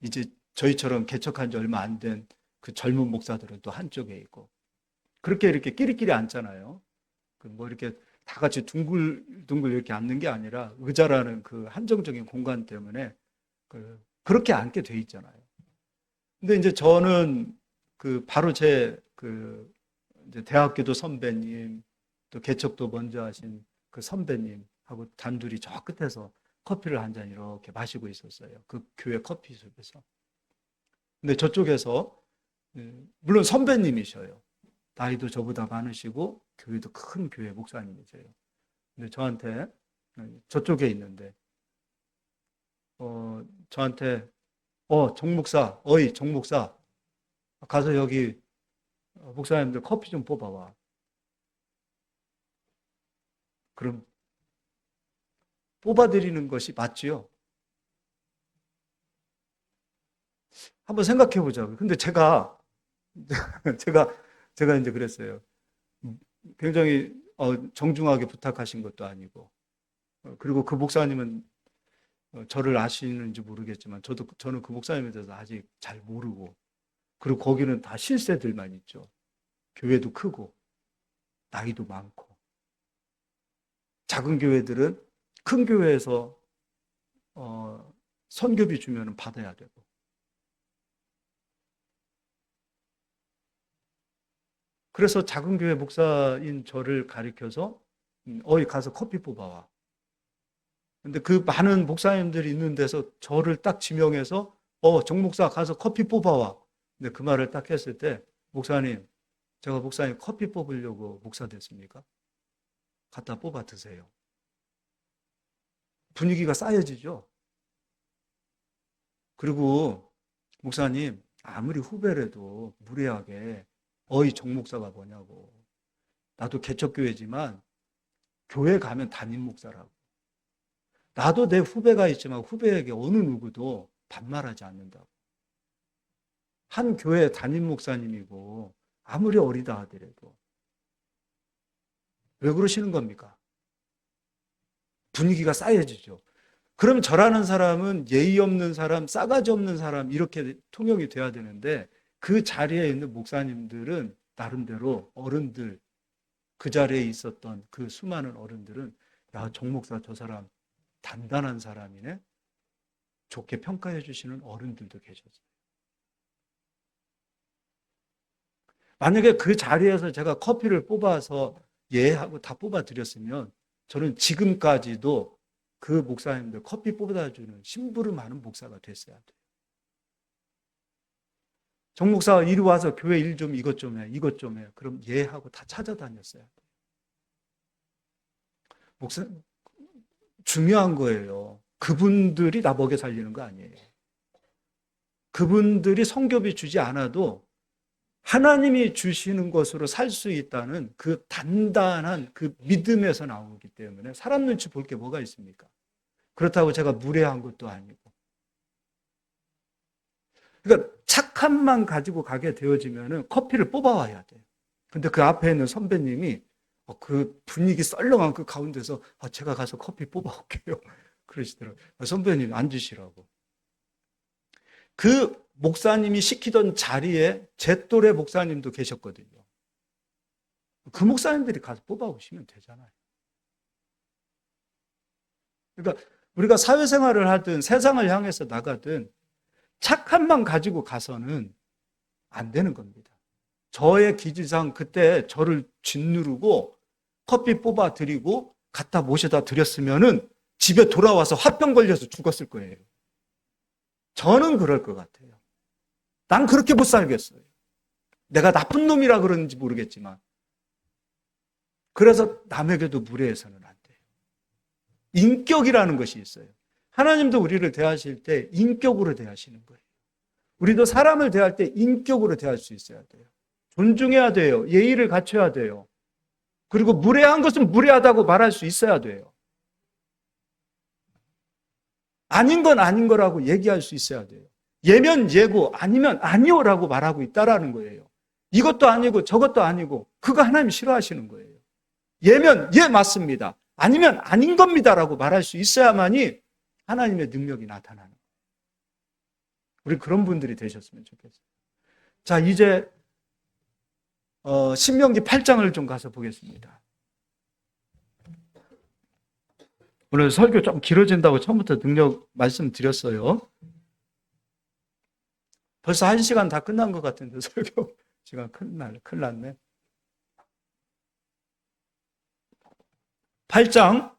이제 저희처럼 개척한 지 얼마 안 된 그 젊은 목사들은 또 한쪽에 있고 그렇게 이렇게 끼리끼리 앉잖아요. 뭐 이렇게 다 같이 둥글둥글 이렇게 앉는 게 아니라 의자라는 그 한정적인 공간 때문에 그렇게 앉게 돼 있잖아요. 근데 이제 저는 바로 이제 대학교도 선배님 또 개척도 먼저 하신 그 선배님하고 단둘이 저 끝에서 커피를 한 잔 이렇게 마시고 있었어요. 그 교회 커피숍에서. 근데 저쪽에서 물론 선배님이셔요. 나이도 저보다 많으시고 교회도 큰 교회 목사님이세요. 근데 저한테 저쪽에 있는데 저한테 정 목사, 정 목사, 가서 여기 목사님들 커피 좀 뽑아와. 그럼 뽑아드리는 것이 맞지요? 한번 생각해 보자고요. 근데 제가 이제 그랬어요. 굉장히 정중하게 부탁하신 것도 아니고, 그리고 그 목사님은 저를 아시는지 모르겠지만 저는 그 목사님에 대해서 아직 잘 모르고, 그리고 거기는 다 실세들만 있죠. 교회도 크고 나이도 많고, 작은 교회들은 큰 교회에서 선교비 주면 받아야 되고, 그래서 작은 교회 목사인 저를 가리켜서 가서 커피 뽑아와. 근데 그 많은 목사님들이 있는 데서 저를 딱 지명해서 정 목사 가서 커피 뽑아와. 근데 그 말을 딱 했을 때, 목사님, 제가 목사님 커피 뽑으려고 목사 됐습니까? 갖다 뽑아 드세요. 분위기가 쌓여지죠. 그리고 목사님, 아무리 후배라도 무례하게 정 목사가 뭐냐고. 나도 개척교회지만 교회 가면 담임 목사라고. 나도 내 후배가 있지만 후배에게 어느 누구도 반말하지 않는다고. 한 교회 담임 목사님이고 아무리 어리다 하더라도. 왜 그러시는 겁니까? 분위기가 쌓여지죠. 그럼 저라는 사람은 예의 없는 사람, 싸가지 없는 사람 이렇게 통용이 돼야 되는데, 그 자리에 있는 목사님들은 나름대로 어른들, 그 자리에 있었던 그 수많은 어른들은 정 목사 저 사람 단단한 사람이네, 좋게 평가해 주시는 어른들도 계셨어요. 만약에 그 자리에서 제가 커피를 뽑아서 하고 다 뽑아 드렸으면 저는 지금까지도 그 목사님들 커피 뽑아다 주는 심부름 하는 목사가 됐어야 돼요. 정 목사 이리 와서 교회 일 좀 이것 좀 해, 이것 좀 해. 그럼 하고 다 찾아다녔어야 돼요. 목사 중요한 거예요. 그분들이 나 먹여 살리는 거 아니에요. 그분들이 성교비 주지 않아도 하나님이 주시는 것으로 살 수 있다는 그 단단한 그 믿음에서 나오기 때문에 사람 눈치 볼 게 뭐가 있습니까? 그렇다고 제가 무례한 것도 아니고. 그러니까 착함만 가지고 가게 되어지면 커피를 뽑아와야 돼요. 근데 그 앞에 있는 선배님이 그 분위기 썰렁한 그 가운데서 제가 가서 커피 뽑아올게요. 그러시더라고요. 선배님 앉으시라고. 그 목사님이 시키던 자리에 제 또래 목사님도 계셨거든요. 그 목사님들이 가서 뽑아오시면 되잖아요. 그러니까 우리가 사회생활을 하든 세상을 향해서 나가든 착함만 가지고 가서는 안 되는 겁니다. 저의 기질상 그때 저를 짓누르고 커피 뽑아 드리고 갖다 모셔다 드렸으면은 집에 돌아와서 화병 걸려서 죽었을 거예요. 저는 그럴 것 같아요. 난 그렇게 못 살겠어요. 내가 나쁜 놈이라 그러는지 모르겠지만. 그래서 남에게도 무례해서는 안 돼요. 인격이라는 것이 있어요. 하나님도 우리를 대하실 때 인격으로 대하시는 거예요. 우리도 사람을 대할 때 인격으로 대할 수 있어야 돼요. 존중해야 돼요. 예의를 갖춰야 돼요. 그리고 무례한 것은 무례하다고 말할 수 있어야 돼요. 아닌 건 아닌 거라고 얘기할 수 있어야 돼요. 예면 예고, 아니면 아니오라고 말하고 있다라는 거예요. 이것도 아니고 저것도 아니고 그거 하나님이 싫어하시는 거예요. 예면 예 맞습니다. 아니면 아닌 겁니다라고 말할 수 있어야만이 하나님의 능력이 나타나는 거예요. 우리 그런 분들이 되셨으면 좋겠어요. 자, 이제 신명기 8장을 좀 가서 보겠습니다. 오늘 설교 좀 길어진다고 처음부터 능력 말씀드렸어요. 벌써 1시간 다 끝난 것 같은데 설교 시간 큰일 났네. 8장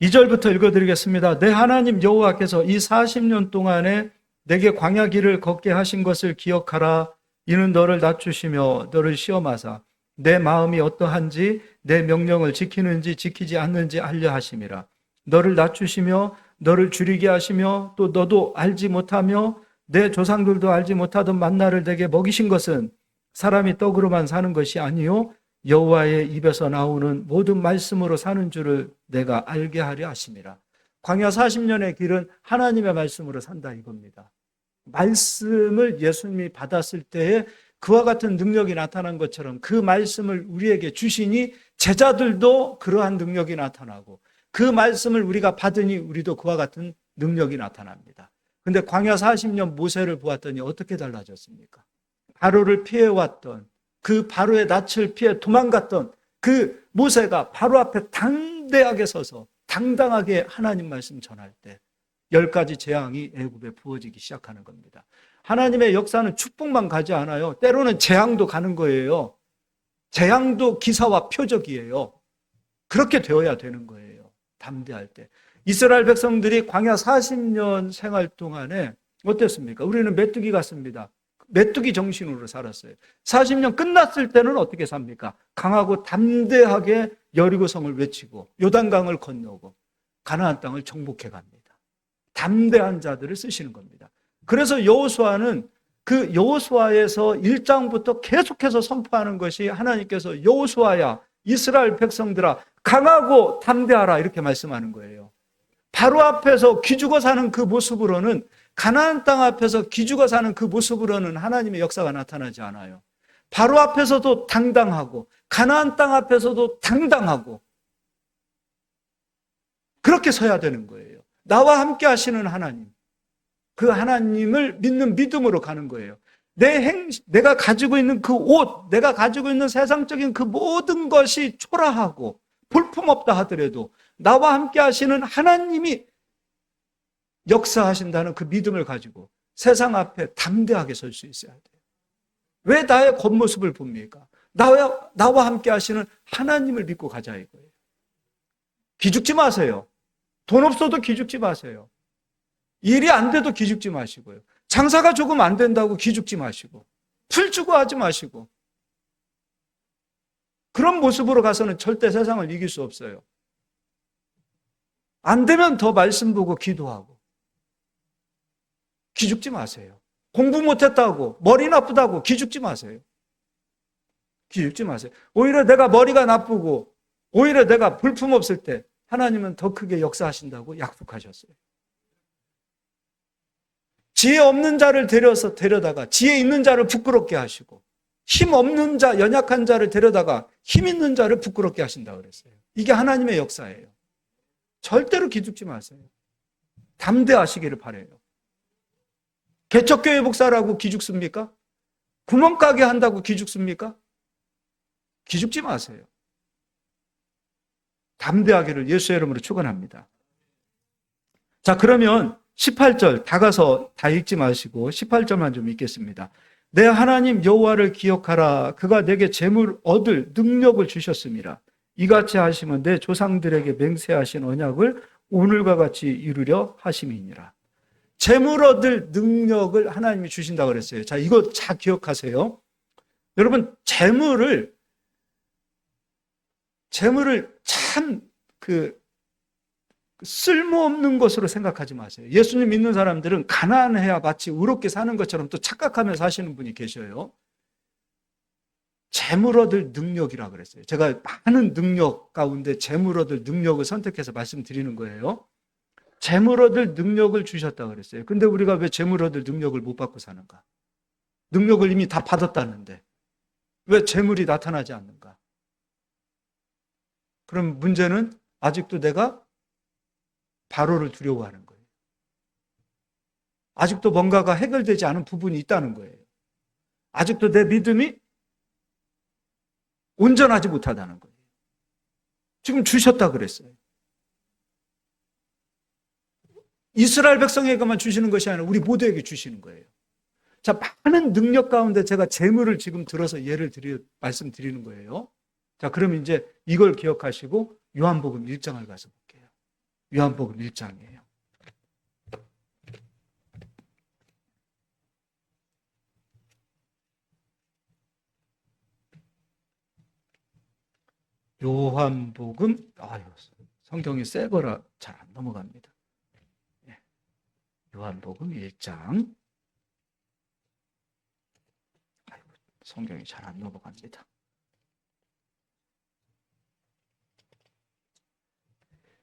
2절부터 읽어드리겠습니다. 내 하나님 여호와께서 이 40년 동안에 내게 광야 길을 걷게 하신 것을 기억하라. 이는 너를 낮추시며 너를 시험하사 내 마음이 어떠한지 내 명령을 지키는지 지키지 않는지 알려 하심이라. 너를 낮추시며 너를 줄이게 하시며 또 너도 알지 못하며 내 조상들도 알지 못하던 만나를 내게 먹이신 것은 사람이 떡으로만 사는 것이 아니요 여호와의 입에서 나오는 모든 말씀으로 사는 줄을 내가 알게 하려 하심이라. 광야 40년의 길은 하나님의 말씀으로 산다 이겁니다. 말씀을 예수님이 받았을 때에 그와 같은 능력이 나타난 것처럼 그 말씀을 우리에게 주시니 제자들도 그러한 능력이 나타나고 그 말씀을 우리가 받으니 우리도 그와 같은 능력이 나타납니다. 근데 광야 40년 모세를 보았더니 어떻게 달라졌습니까? 바로를 피해왔던 그 바로의 낯을 피해 도망갔던 그 모세가 바로 앞에 당대하게 서서 당당하게 하나님 말씀 전할 때 10가지 재앙이 애굽에 부어지기 시작하는 겁니다. 하나님의 역사는 축복만 가지 않아요. 때로는 재앙도 가는 거예요. 재앙도 기사와 표적이에요. 그렇게 되어야 되는 거예요. 담대할 때. 이스라엘 백성들이 광야 40년 생활 동안에 어땠습니까? 우리는 메뚜기 같습니다. 메뚜기 정신으로 살았어요. 40년 끝났을 때는 어떻게 삽니까? 강하고 담대하게 여리고성을 외치고 요단강을 건너고 가나안 땅을 정복해 갑니다. 담대한 자들을 쓰시는 겁니다. 그래서 여호수아는 그 여호수아에서 1장부터 계속해서 선포하는 것이 하나님께서 여호수아야 이스라엘 백성들아 강하고 담대하라 이렇게 말씀하는 거예요. 바로 앞에서 기죽어 사는 그 모습으로는 가나안 땅 앞에서 기죽어 사는 그 모습으로는 하나님의 역사가 나타나지 않아요. 바로 앞에서도 당당하고 가나안 땅 앞에서도 당당하고 그렇게 서야 되는 거예요. 나와 함께 하시는 하나님, 그 하나님을 믿는 믿음으로 가는 거예요. 내가 가지고 있는 그 옷, 내가 가지고 있는 세상적인 그 모든 것이 초라하고 볼품없다 하더라도 나와 함께 하시는 하나님이 역사하신다는 그 믿음을 가지고 세상 앞에 담대하게 설 수 있어야 돼요. 왜 나의 겉모습을 봅니까? 나와 함께 하시는 하나님을 믿고 가자 이거예요. 기죽지 마세요. 돈 없어도 기죽지 마세요. 일이 안 돼도 기죽지 마시고요. 장사가 조금 안 된다고 기죽지 마시고 풀주고 하지 마시고 그런 모습으로 가서는 절대 세상을 이길 수 없어요. 안 되면 더 말씀 보고 기도하고 기죽지 마세요. 공부 못했다고 머리 나쁘다고 기죽지 마세요. 기죽지 마세요. 오히려 내가 머리가 나쁘고 오히려 내가 볼품없을 때 하나님은 더 크게 역사하신다고 약속하셨어요. 지혜 없는 자를 데려다가 지혜 있는 자를 부끄럽게 하시고 힘 없는 자, 연약한 자를 데려다가 힘 있는 자를 부끄럽게 하신다고 그랬어요. 이게 하나님의 역사예요. 절대로 기죽지 마세요. 담대하시기를 바라요. 개척교회 목사라고 기죽습니까? 구멍가게 한다고 기죽습니까? 기죽지 마세요. 담대하기를 예수의 이름으로 축원합니다. 자, 그러면 18절 다 가서 다 읽지 마시고 18절만 좀 읽겠습니다. 내 하나님 여호와를 기억하라. 그가 내게 재물 얻을 능력을 주셨습니다. 이같이 하시면 내 조상들에게 맹세하신 언약을 오늘과 같이 이루려 하심이니라. 재물 얻을 능력을 하나님이 주신다고 그랬어요. 자, 이거 잘 기억하세요. 여러분, 재물을 참 쓸모없는 것으로 생각하지 마세요. 예수님 믿는 사람들은 가난해야 마치 의롭게 사는 것처럼 또 착각하면서 사시는 분이 계셔요. 재물 얻을 능력이라 그랬어요. 제가 많은 능력 가운데 재물 얻을 능력을 선택해서 말씀드리는 거예요. 재물 얻을 능력을 주셨다고 그랬어요. 근데 우리가 왜 재물 얻을 능력을 못 받고 사는가? 능력을 이미 다 받았다는데 왜 재물이 나타나지 않는가? 그럼 문제는 아직도 내가 바로를 두려워하는 거예요. 아직도 뭔가가 해결되지 않은 부분이 있다는 거예요. 아직도 내 믿음이 온전하지 못하다는 거예요. 지금 주셨다 그랬어요. 이스라엘 백성에게만 주시는 것이 아니라 우리 모두에게 주시는 거예요. 자, 많은 능력 가운데 제가 재물을 지금 들어서 말씀드리는 거예요. 자, 그럼 이제 이걸 기억하시고 요한복음 1장을 가서 볼게요. 요한복음 1장이에요. 요한복음, 성경이 새 거라 잘 안 넘어갑니다. 요한복음 1장. 아이고, 성경이 잘 안 넘어갑니다.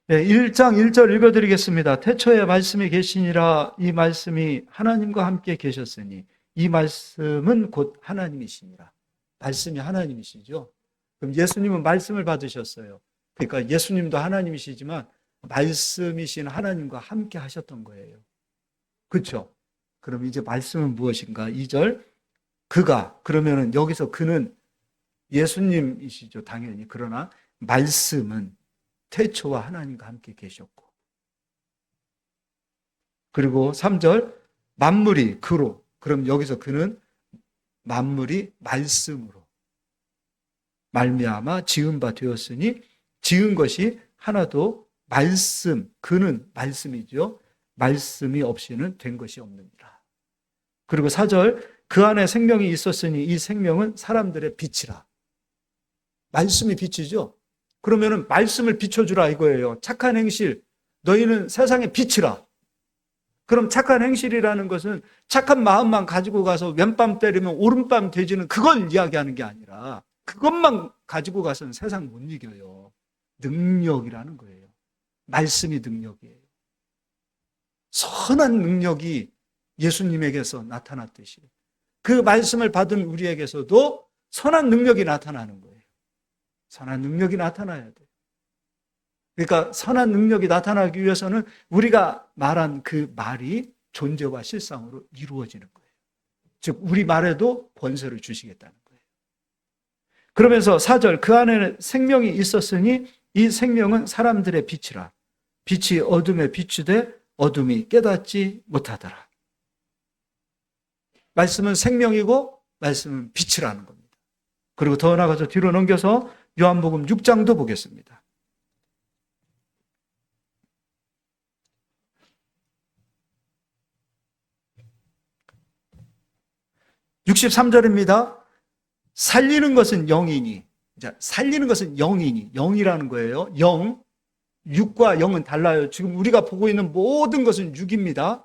네, 1장 1절 읽어드리겠습니다. 태초에 말씀이 계시니라. 이 말씀이 하나님과 함께 계셨으니 이 말씀은 곧 하나님이시니라. 말씀이 하나님이시죠. 그럼 예수님은 말씀을 받으셨어요. 그러니까 예수님도 하나님이시지만 말씀이신 하나님과 함께 하셨던 거예요. 그렇죠? 그럼 이제 말씀은 무엇인가? 2절. 그가, 그러면은 여기서 그는 예수님이시죠, 당연히. 그러나 말씀은 태초와 하나님과 함께 계셨고, 그리고 3절. 만물이 그로, 그럼 여기서 그는 만물이 말씀으로 말미암아 지은 바 되었으니, 지은 것이 하나도 말씀, 그는 말씀이죠. 말씀이 없이는 된 것이 없느니라. 그리고 4절. 그 안에 생명이 있었으니 이 생명은 사람들의 빛이라. 말씀이 빛이죠. 그러면은 말씀을 비춰주라 이거예요. 착한 행실, 너희는 세상의 빛이라. 그럼 착한 행실이라는 것은 착한 마음만 가지고 가서 왼밤 때리면 오른밤 되지는 그걸 이야기하는 게 아니라, 그것만 가지고 가서는 세상 못 이겨요. 능력이라는 거예요. 말씀이 능력이에요. 선한 능력이 예수님에게서 나타났듯이 그 말씀을 받은 우리에게서도 선한 능력이 나타나는 거예요. 선한 능력이 나타나야 돼요. 그러니까 선한 능력이 나타나기 위해서는 우리가 말한 그 말이 존재와 실상으로 이루어지는 거예요. 즉 우리 말에도 권세를 주시겠다는 거예요. 그러면서 4절. 그 안에 생명이 있었으니 이 생명은 사람들의 빛이라. 빛이 어둠에 비추되 어둠이 깨닫지 못하더라. 말씀은 생명이고 말씀은 빛이라는 겁니다. 그리고 더 나아가서 뒤로 넘겨서 요한복음 6장도 보겠습니다. 63절입니다. 살리는 것은 영이니, 살리는 것은 영이니, 영이라는 거예요. 영, 육과 영은 달라요. 지금 우리가 보고 있는 모든 것은 육입니다.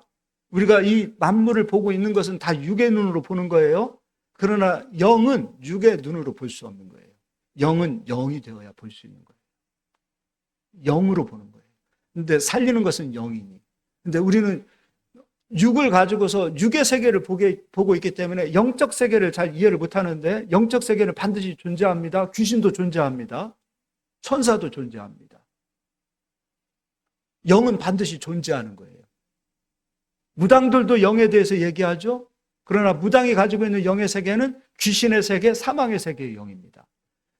우리가 이 만물을 보고 있는 것은 다 육의 눈으로 보는 거예요. 그러나 영은 육의 눈으로 볼 수 없는 거예요. 영은 영이 되어야 볼 수 있는 거예요. 영으로 보는 거예요. 근데 살리는 것은 영이니. 근데 우리는 육을 가지고서 육의 세계를 보고 있기 때문에 영적 세계를 잘 이해를 못하는데, 영적 세계는 반드시 존재합니다. 귀신도 존재합니다. 천사도 존재합니다. 영은 반드시 존재하는 거예요. 무당들도 영에 대해서 얘기하죠. 그러나 무당이 가지고 있는 영의 세계는 귀신의 세계, 사망의 세계의 영입니다.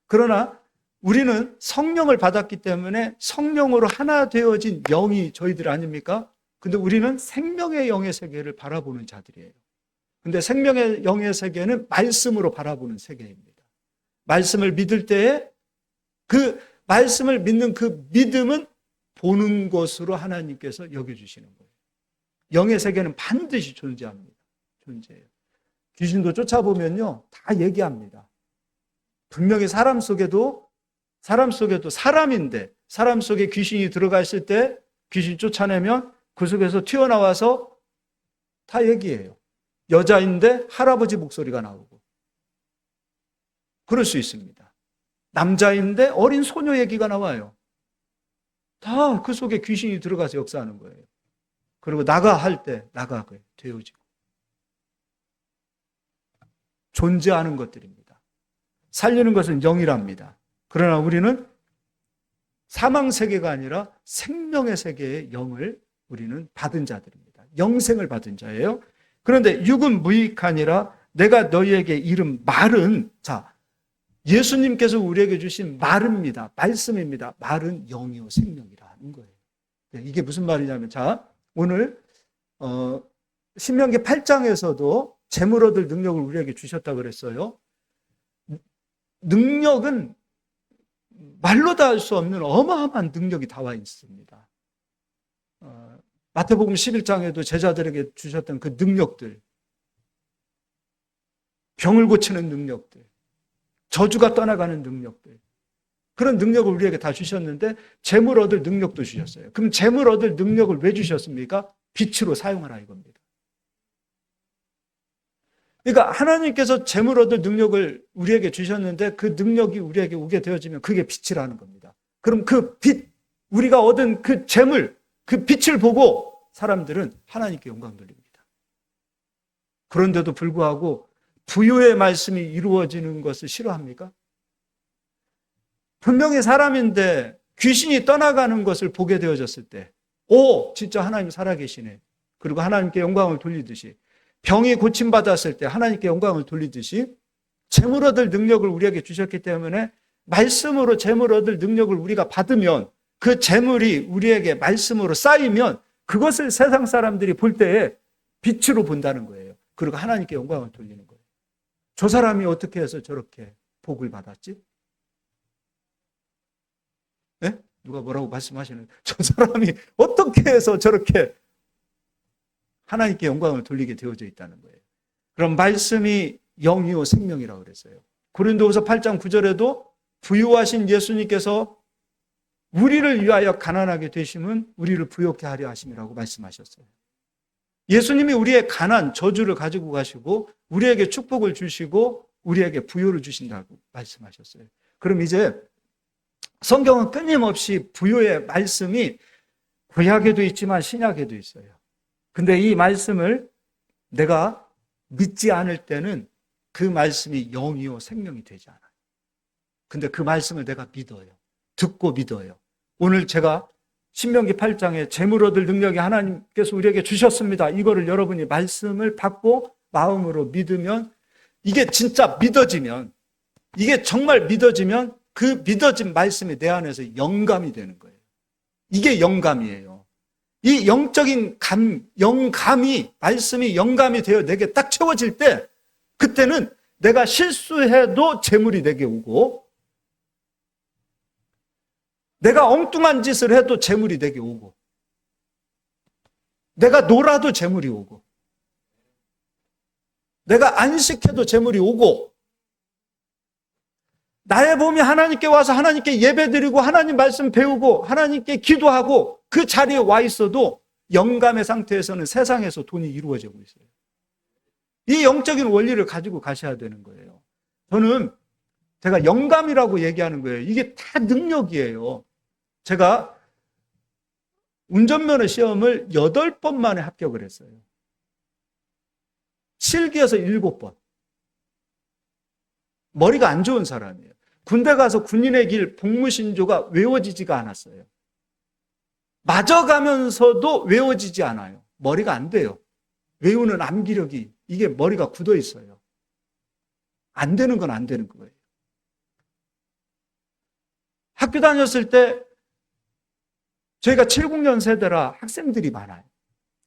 그러나 우리는 성령을 받았기 때문에 성령으로 하나 되어진 영이 저희들 아닙니까? 근데 우리는 생명의 영의 세계를 바라보는 자들이에요. 근데 생명의 영의 세계는 말씀으로 바라보는 세계입니다. 말씀을 믿을 때에 그 말씀을 믿는 그 믿음은 보는 것으로 하나님께서 여겨주시는 거예요. 영의 세계는 반드시 존재합니다. 존재해요. 귀신도 쫓아보면요, 다 얘기합니다. 분명히 사람 속에도 사람인데, 사람 속에 귀신이 들어가 있을 때 귀신 쫓아내면 그 속에서 튀어나와서 다 얘기해요. 여자인데 할아버지 목소리가 나오고, 그럴 수 있습니다. 남자인데 어린 소녀 얘기가 나와요. 다 그 속에 귀신이 들어가서 역사하는 거예요. 그리고 나가 할 때 나가게 되어지고, 존재하는 것들입니다. 살리는 것은 영이랍니다. 그러나 우리는 사망 세계가 아니라 생명의 세계의 영을 우리는 받은 자들입니다. 영생을 받은 자예요. 그런데 육은 무익하니라. 내가 너희에게 이른 말은, 예수님께서 우리에게 주신 말입니다. 말씀입니다. 말은 영이요 생명이라는 거예요. 이게 무슨 말이냐면, 오늘 신명기 8장에서도 재물 얻을 능력을 우리에게 주셨다고 그랬어요. 능력은 말로 다 할 수 없는 어마어마한 능력이 다 와 있습니다. 마태복음 11장에도 제자들에게 주셨던 그 능력들, 병을 고치는 능력들, 저주가 떠나가는 능력들, 그런 능력을 우리에게 다 주셨는데 재물 얻을 능력도 주셨어요. 그럼 재물 얻을 능력을 왜 주셨습니까? 빛으로 사용하라 이겁니다. 그러니까 하나님께서 재물 얻을 능력을 우리에게 주셨는데 그 능력이 우리에게 오게 되어지면 그게 빛이라는 겁니다. 그럼 그 빛, 우리가 얻은 그 재물, 그 빛을 보고 사람들은 하나님께 영광 돌립니다. 그런데도 불구하고 부요의 말씀이 이루어지는 것을 싫어합니까? 분명히 사람인데 귀신이 떠나가는 것을 보게 되어졌을 때, 오, 진짜 하나님 살아계시네. 그리고 하나님께 영광을 돌리듯이, 병이 고침받았을 때 하나님께 영광을 돌리듯이 재물 얻을 능력을 우리에게 주셨기 때문에 말씀으로 재물 얻을 능력을 우리가 받으면 그 재물이 우리에게 말씀으로 쌓이면 그것을 세상 사람들이 볼 때에 빛으로 본다는 거예요. 그리고 하나님께 영광을 돌리는 거예요. 저 사람이 어떻게 해서 저렇게 복을 받았지? 네? 누가 뭐라고 말씀하시는? 저 사람이 어떻게 해서 저렇게 하나님께 영광을 돌리게 되어져 있다는 거예요. 그럼 말씀이 영이요 생명이라고 그랬어요. 고린도후서 8장 9절에도 부유하신 예수님께서 우리를 위하여 가난하게 되심은 우리를 부욕케 하려 하심이라고 말씀하셨어요. 예수님이 우리의 가난, 저주를 가지고 가시고 우리에게 축복을 주시고 우리에게 부요를 주신다고 말씀하셨어요. 그럼 이제 성경은 끊임없이 부요의 말씀이 구약에도 있지만 신약에도 있어요. 근데 이 말씀을 내가 믿지 않을 때는 그 말씀이 영이요 생명이 되지 않아요. 근데 그 말씀을 내가 믿어요. 듣고 믿어요. 오늘 제가 신명기 8장에 재물 얻을 능력이 하나님께서 우리에게 주셨습니다. 이거를 여러분이 말씀을 받고 마음으로 믿으면 이게 진짜 믿어지면 이게 정말 믿어지면 그 믿어진 말씀이 내 안에서 영감이 되는 거예요. 이게 영감이에요. 이 영적인 영감이 말씀이 영감이 되어 내게 딱 채워질 때 그때는 내가 실수해도 재물이 내게 오고 내가 엉뚱한 짓을 해도 재물이 내게 오고 내가 놀아도 재물이 오고 내가 안식해도 재물이 오고 나의 몸이 하나님께 와서 하나님께 예배드리고 하나님 말씀 배우고 하나님께 기도하고 그 자리에 와 있어도 영감의 상태에서는 세상에서 돈이 이루어지고 있어요. 이 영적인 원리를 가지고 가셔야 되는 거예요. 제가 영감이라고 얘기하는 거예요. 이게 다 능력이에요. 제가 운전면허 시험을 8번 만에 합격을 했어요. 실기에서 7번. 머리가 안 좋은 사람이에요. 군대 가서 군인의 길 복무신조가 외워지지가 않았어요. 맞아가면서도 외워지지 않아요. 머리가 안 돼요. 외우는 암기력이 이게 머리가 굳어 있어요. 안 되는 건 안 되는 거예요. 학교 다녔을 때 저희가 70년 세대라 학생들이 많아요.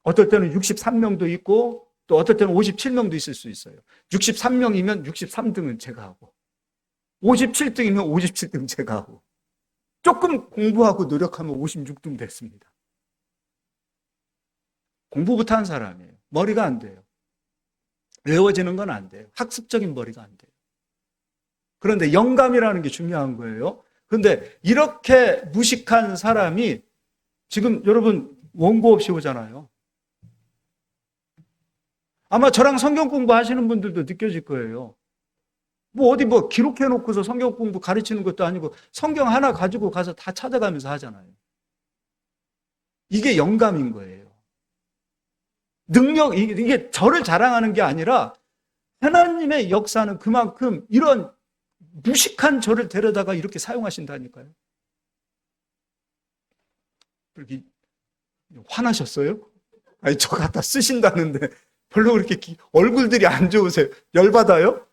어떨 때는 63명도 있고 또 어떨 때는 57명도 있을 수 있어요. 63명이면 63등은 제가 하고 57등이면 57등 제가 하고 조금 공부하고 노력하면 56등 됐습니다. 공부부터 한 사람이에요. 머리가 안 돼요. 외워지는 건 안 돼요. 학습적인 머리가 안 돼요. 그런데 영감이라는 게 중요한 거예요. 그런데 이렇게 무식한 사람이 지금 여러분 원고 없이 오잖아요. 아마 저랑 성경 공부하시는 분들도 느껴질 거예요. 어디 기록해 놓고서 성경 공부 가르치는 것도 아니고 성경 하나 가지고 가서 다 찾아가면서 하잖아요. 이게 영감인 거예요. 이게 저를 자랑하는 게 아니라 하나님의 역사는 그만큼 이런 무식한 저를 데려다가 이렇게 사용하신다니까요. 그렇게 화나셨어요? 아니, 저 갖다 쓰신다는데 별로 그렇게 얼굴들이 안 좋으세요? 열받아요?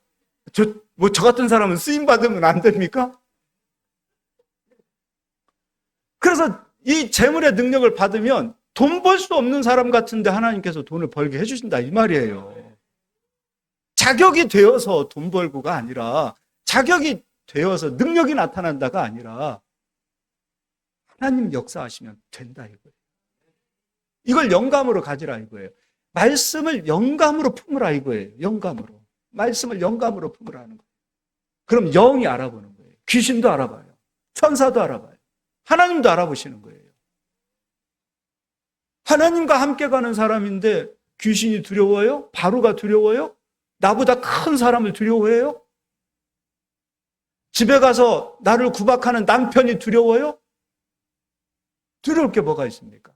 저 같은 사람은 쓰임받으면 안 됩니까? 그래서 이 재물의 능력을 받으면 돈 벌 수 없는 사람 같은데 하나님께서 돈을 벌게 해주신다 이 말이에요. 자격이 되어서 돈 벌고가 아니라 자격이 되어서 능력이 나타난다가 아니라 하나님 역사하시면 된다 이거예요. 이걸 영감으로 가지라 이거예요. 말씀을 영감으로 품으라 이거예요. 영감으로. 말씀을 영감으로 품으라는 거예요. 그럼 영이 알아보는 거예요. 귀신도 알아봐요. 천사도 알아봐요. 하나님도 알아보시는 거예요. 하나님과 함께 가는 사람인데 귀신이 두려워요? 바로가 두려워요? 나보다 큰 사람을 두려워해요? 집에 가서 나를 구박하는 남편이 두려워요? 두려울 게 뭐가 있습니까?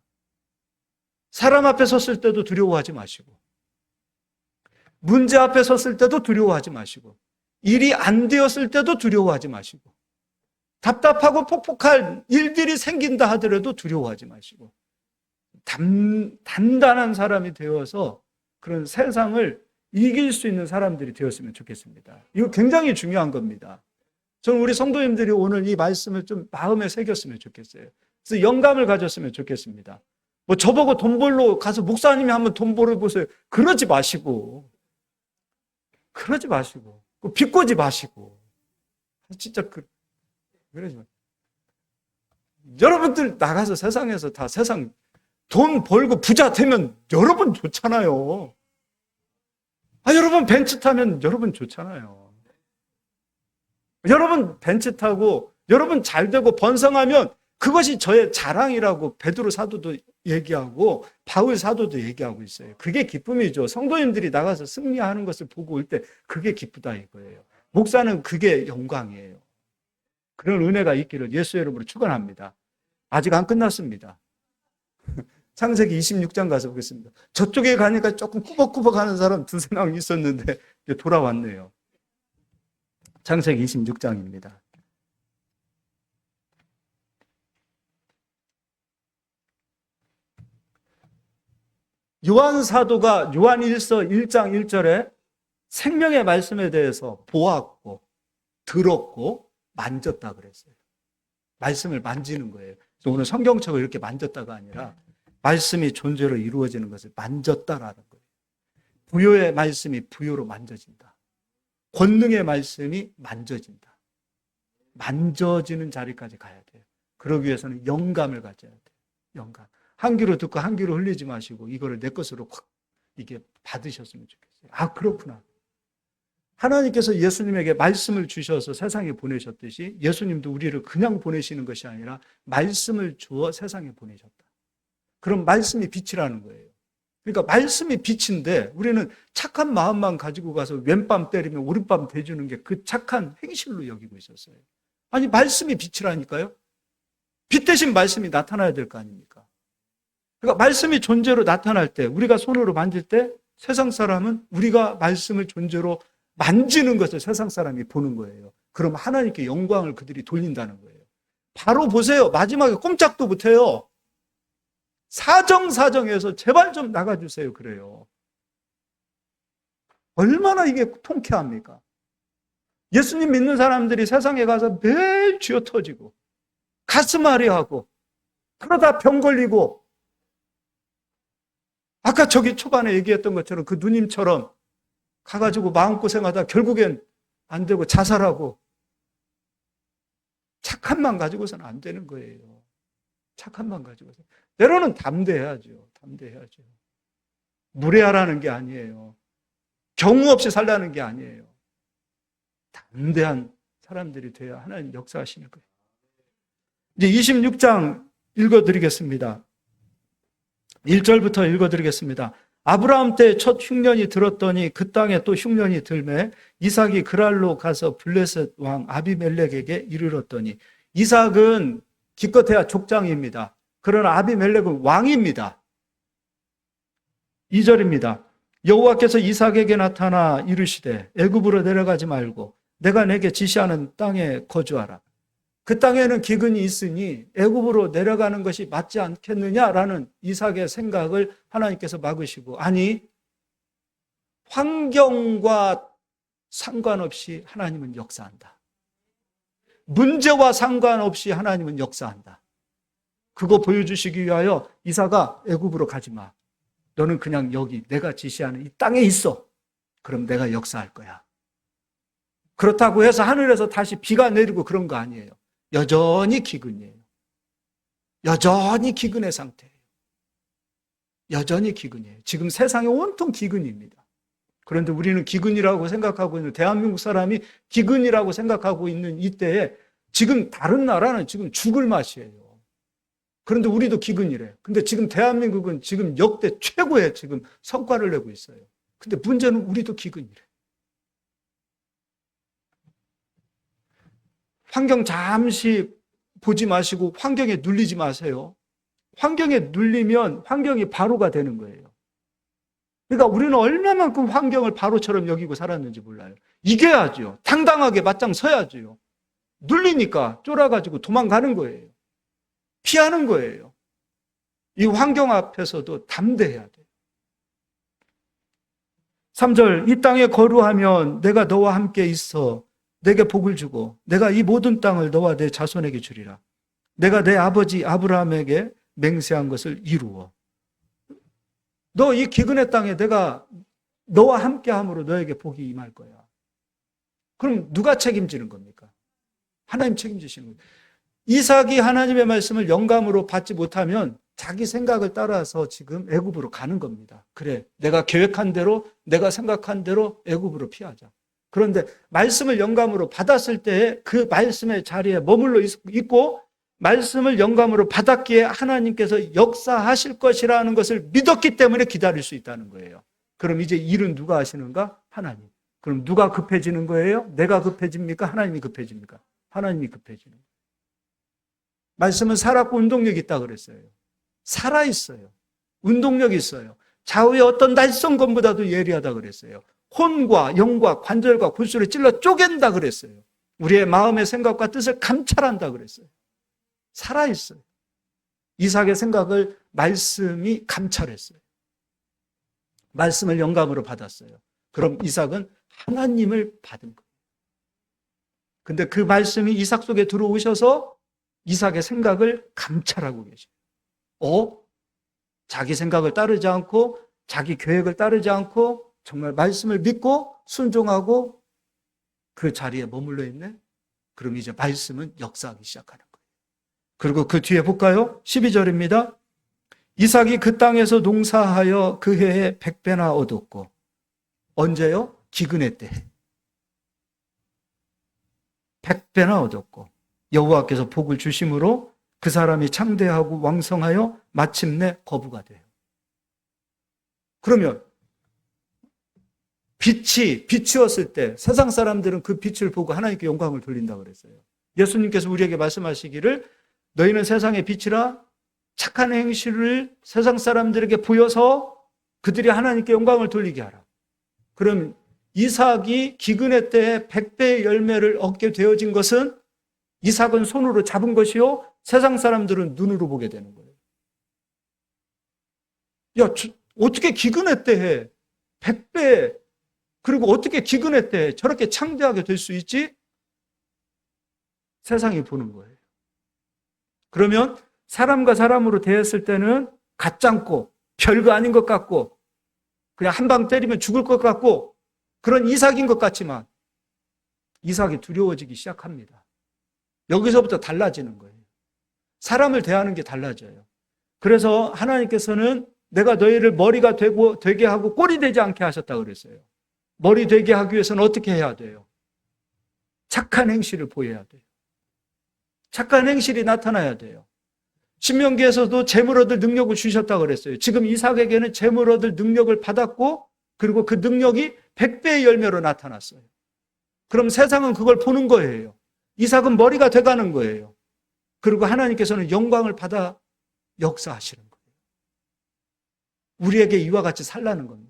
사람 앞에 섰을 때도 두려워하지 마시고, 문제 앞에 섰을 때도 두려워하지 마시고, 일이 안 되었을 때도 두려워하지 마시고, 답답하고 폭폭할 일들이 생긴다 하더라도 두려워하지 마시고, 단단한 사람이 되어서 그런 세상을 이길 수 있는 사람들이 되었으면 좋겠습니다. 이거 굉장히 중요한 겁니다. 저는 우리 성도님들이 오늘 이 말씀을 좀 마음에 새겼으면 좋겠어요. 그래서 영감을 가졌으면 좋겠습니다. 뭐 저보고 돈 벌러 가서 목사님이 한번 돈 벌어보세요. 그러지 마시고, 비꼬지 마시고, 진짜 그러지 마시고. 여러분들 나가서 세상에서 다 세상 돈 벌고 부자 되면 여러분 좋잖아요. 여러분 벤츠 타면 여러분 좋잖아요. 여러분 벤츠 타고 여러분 잘 되고 번성하면 그것이 저의 자랑이라고 베드로 사도도 얘기하고 바울 사도도 얘기하고 있어요. 그게 기쁨이죠. 성도님들이 나가서 승리하는 것을 보고 올 때 그게 기쁘다 이거예요. 목사는 그게 영광이에요. 그런 은혜가 있기를 예수의 이름으로 축원합니다. 아직 안 끝났습니다. 창세기 26장 가서 보겠습니다. 저쪽에 가니까 조금 꾸벅꾸벅 하는 사람 두세 명 있었는데 이제 돌아왔네요. 창세기 26장입니다. 요한 사도가 요한일서 1장 1절에 생명의 말씀에 대해서 보았고 들었고 만졌다 그랬어요. 말씀을 만지는 거예요. 그래서 오늘 성경책을 이렇게 만졌다가 아니라 말씀이 존재로 이루어지는 것을 만졌다라는 거예요. 부요의 말씀이 부요로 만져진다. 권능의 말씀이 만져진다. 만져지는 자리까지 가야 돼요. 그러기 위해서는 영감을 가져야 돼요. 영감. 한 귀로 듣고 한 귀로 흘리지 마시고 이거를 내 것으로 확 이게 받으셨으면 좋겠어요. 그렇구나. 하나님께서 예수님에게 말씀을 주셔서 세상에 보내셨듯이 예수님도 우리를 그냥 보내시는 것이 아니라 말씀을 주어 세상에 보내셨다. 그럼 말씀이 빛이라는 거예요. 그러니까 말씀이 빛인데 우리는 착한 마음만 가지고 가서 왼밤 때리면 오른밤 대주는 게 그 착한 행실로 여기고 있었어요. 아니 말씀이 빛이라니까요. 빛 대신 말씀이 나타나야 될 거 아닙니까? 그러니까 말씀이 존재로 나타날 때 우리가 손으로 만질 때 세상 사람은 우리가 말씀을 존재로 만지는 것을 세상 사람이 보는 거예요. 그럼 하나님께 영광을 그들이 돌린다는 거예요. 바로 보세요. 마지막에 꼼짝도 못해요. 사정사정해서 제발 좀 나가주세요. 그래요. 얼마나 이게 통쾌합니까? 예수님 믿는 사람들이 세상에 가서 매일 쥐어 터지고 가슴 아리하고 그러다 병 걸리고 아까 저기 초반에 얘기했던 것처럼 그 누님처럼 가가지고 마음고생하다 결국엔 안 되고 자살하고 착함만 가지고서는 안 되는 거예요. 착함만 가지고서. 때로는 담대해야죠. 담대해야죠. 무례하라는 게 아니에요. 경우 없이 살라는 게 아니에요. 담대한 사람들이 돼야 하나님 역사하시는 거예요. 이제 26장 읽어드리겠습니다. 1절부터 읽어드리겠습니다. 아브라함 때 첫 흉년이 들었더니 그 땅에 또 흉년이 들매 이삭이 그랄로 가서 블레셋 왕 아비멜렉에게 이르렀더니 이삭은 기껏해야 족장입니다. 그러나 아비멜렉은 왕입니다. 2절입니다. 여호와께서 이삭에게 나타나 이르시되 애굽으로 내려가지 말고 내가 내게 지시하는 땅에 거주하라. 그 땅에는 기근이 있으니 애굽으로 내려가는 것이 맞지 않겠느냐라는 이삭의 생각을 하나님께서 막으시고 아니 환경과 상관없이 하나님은 역사한다. 문제와 상관없이 하나님은 역사한다. 그거 보여주시기 위하여 이삭아 애굽으로 가지 마. 너는 그냥 여기 내가 지시하는 이 땅에 있어. 그럼 내가 역사할 거야. 그렇다고 해서 하늘에서 다시 비가 내리고 그런 거 아니에요. 여전히 기근이에요. 여전히 기근의 상태예요. 여전히 기근이에요. 지금 세상에 온통 기근입니다. 그런데 우리는 기근이라고 생각하고 있는 대한민국 사람이 기근이라고 생각하고 있는 이때에 지금 다른 나라는 지금 죽을 맛이에요. 그런데 우리도 기근이래. 근데 지금 대한민국은 지금 역대 최고의 지금 성과를 내고 있어요. 근데 문제는 우리도 기근이래. 환경 잠시 보지 마시고 환경에 눌리지 마세요. 환경에 눌리면 환경이 바로가 되는 거예요. 그러니까 우리는 얼마만큼 환경을 바로처럼 여기고 살았는지 몰라요. 이겨야죠. 당당하게 맞짱 서야죠. 눌리니까 쫄아가지고 도망가는 거예요. 피하는 거예요. 이 환경 앞에서도 담대해야 돼요. 3절, 이 땅에 거류하면 내가 너와 함께 있어 내게 복을 주고 내가 이 모든 땅을 너와 내 자손에게 주리라. 내가 내 아버지 아브라함에게 맹세한 것을 이루어. 너 이 기근의 땅에 내가 너와 함께함으로 너에게 복이 임할 거야. 그럼 누가 책임지는 겁니까? 하나님 책임지시는 거예요. 이삭이 하나님의 말씀을 영감으로 받지 못하면 자기 생각을 따라서 지금 애굽으로 가는 겁니다. 그래, 내가 계획한 대로, 내가 생각한 대로 애굽으로 피하자. 그런데 말씀을 영감으로 받았을 때 그 말씀의 자리에 머물러 있고 말씀을 영감으로 받았기에 하나님께서 역사하실 것이라는 것을 믿었기 때문에 기다릴 수 있다는 거예요. 그럼 이제 일은 누가 하시는가? 하나님. 그럼 누가 급해지는 거예요? 내가 급해집니까? 하나님이 급해집니까? 하나님이 급해지는 거예요. 말씀은 살았고 운동력이 있다 그랬어요. 살아있어요. 운동력이 있어요. 좌우의 어떤 날성건보다도 예리하다 그랬어요. 혼과 영과 관절과 골수를 찔러 쪼갠다 그랬어요. 우리의 마음의 생각과 뜻을 감찰한다 그랬어요. 살아있어요. 이삭의 생각을 말씀이 감찰했어요. 말씀을 영감으로 받았어요. 그럼 이삭은 하나님을 받은 거예요. 근데 그 말씀이 이삭 속에 들어오셔서 이삭의 생각을 감찰하고 계셔요. 자기 생각을 따르지 않고 자기 계획을 따르지 않고 정말 말씀을 믿고 순종하고 그 자리에 머물러 있네? 그럼 이제 말씀은 역사하기 시작하는 거예요. 그리고 그 뒤에 볼까요? 12절입니다. 이삭이 그 땅에서 농사하여 그 해에 100배나 얻었고. 언제요? 기근의 때. 100배나 얻었고. 여호와께서 복을 주심으로 그 사람이 창대하고 왕성하여 마침내 거부가 돼요. 그러면 빛이 비추었을 때 세상 사람들은 그 빛을 보고 하나님께 영광을 돌린다고 그랬어요. 예수님께서 우리에게 말씀하시기를 너희는 세상의 빛이라 착한 행실을 세상 사람들에게 보여서 그들이 하나님께 영광을 돌리게 하라. 그럼 이삭이 기근의 때에 100배의 열매를 얻게 되어진 것은 이삭은 손으로 잡은 것이요 세상 사람들은 눈으로 보게 되는 거예요. 야, 어떻게 기근의 때에 100배 그리고 어떻게 기근의 때에 저렇게 창대하게 될 수 있지? 세상이 보는 거예요. 그러면 사람과 사람으로 대했을 때는 가짱고 별거 아닌 것 같고 그냥 한 방 때리면 죽을 것 같고 그런 이삭인 것 같지만 이삭이 두려워지기 시작합니다. 여기서부터 달라지는 거예요. 사람을 대하는 게 달라져요. 그래서 하나님께서는 내가 너희를 머리가 되게 하고 꼴이 되지 않게 하셨다고 그랬어요. 머리 되게 하기 위해서는 어떻게 해야 돼요? 착한 행실을 보여야 돼요. 착한 행실이 나타나야 돼요. 신명기에서도 재물 얻을 능력을 주셨다고 그랬어요. 지금 이삭에게는 재물 얻을 능력을 받았고 그리고 그 능력이 100배의 열매로 나타났어요. 그럼 세상은 그걸 보는 거예요. 이삭은 머리가 돼가는 거예요. 그리고 하나님께서는 영광을 받아 역사하시는 거예요. 우리에게 이와 같이 살라는 겁니다.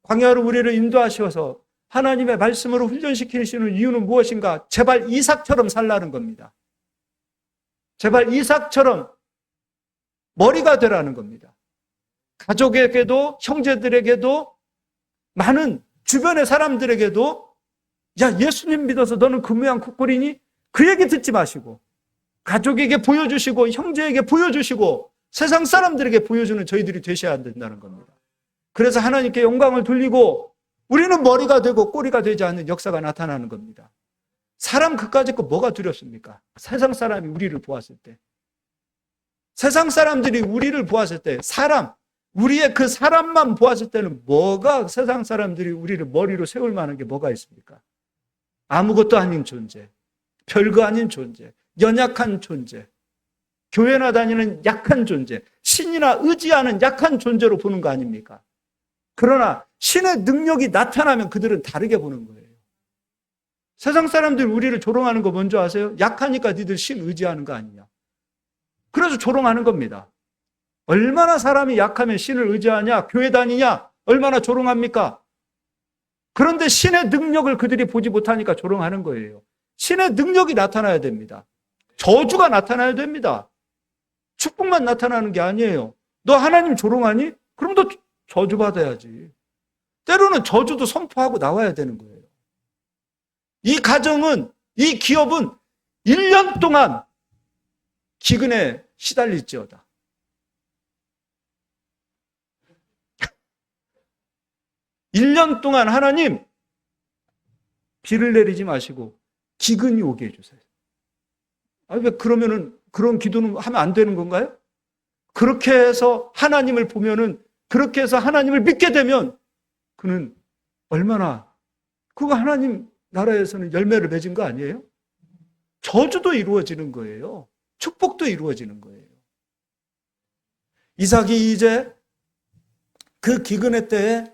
광야로 우리를 인도하셔서 하나님의 말씀으로 훈련시키시는 이유는 무엇인가? 제발 이삭처럼 살라는 겁니다. 제발 이삭처럼 머리가 되라는 겁니다. 가족에게도 형제들에게도 많은 주변의 사람들에게도 야 예수님 믿어서 너는 그 모양 그 꼴이니? 그 얘기 듣지 마시고 가족에게 보여주시고 형제에게 보여주시고 세상 사람들에게 보여주는 저희들이 되셔야 된다는 겁니다. 그래서 하나님께 영광을 돌리고 우리는 머리가 되고 꼬리가 되지 않는 역사가 나타나는 겁니다. 사람 그까짓 거 뭐가 두렵습니까? 세상 사람이 우리를 보았을 때 세상 사람들이 우리를 보았을 때 우리의 그 사람만 보았을 때는 뭐가 세상 사람들이 우리를 머리로 세울 만한 게 뭐가 있습니까? 아무것도 아닌 존재, 별거 아닌 존재, 연약한 존재, 교회나 다니는 약한 존재, 신이나 의지하는 약한 존재로 보는 거 아닙니까? 그러나 신의 능력이 나타나면 그들은 다르게 보는 거예요. 세상 사람들이 우리를 조롱하는 거 뭔지 아세요? 약하니까 니들 신 의지하는 거 아니냐. 그래서 조롱하는 겁니다. 얼마나 사람이 약하면 신을 의지하냐, 교회 다니냐, 얼마나 조롱합니까? 그런데 신의 능력을 그들이 보지 못하니까 조롱하는 거예요. 신의 능력이 나타나야 됩니다. 저주가 나타나야 됩니다. 축복만 나타나는 게 아니에요. 너 하나님 조롱하니? 그럼 너 저주받아야지. 때로는 저주도 선포하고 나와야 되는 거예요. 이 가정은, 이 기업은 1년 동안 기근에 시달릴지어다. 일 년 동안 하나님 비를 내리지 마시고 기근이 오게 해주세요. 왜 그러면은 그런 기도는 하면 안 되는 건가요? 그렇게 해서 하나님을 보면은, 그렇게 해서 하나님을 믿게 되면 그는 얼마나, 그거 하나님 나라에서는 열매를 맺은 거 아니에요? 저주도 이루어지는 거예요. 축복도 이루어지는 거예요. 이삭이 이제 그 기근의 때에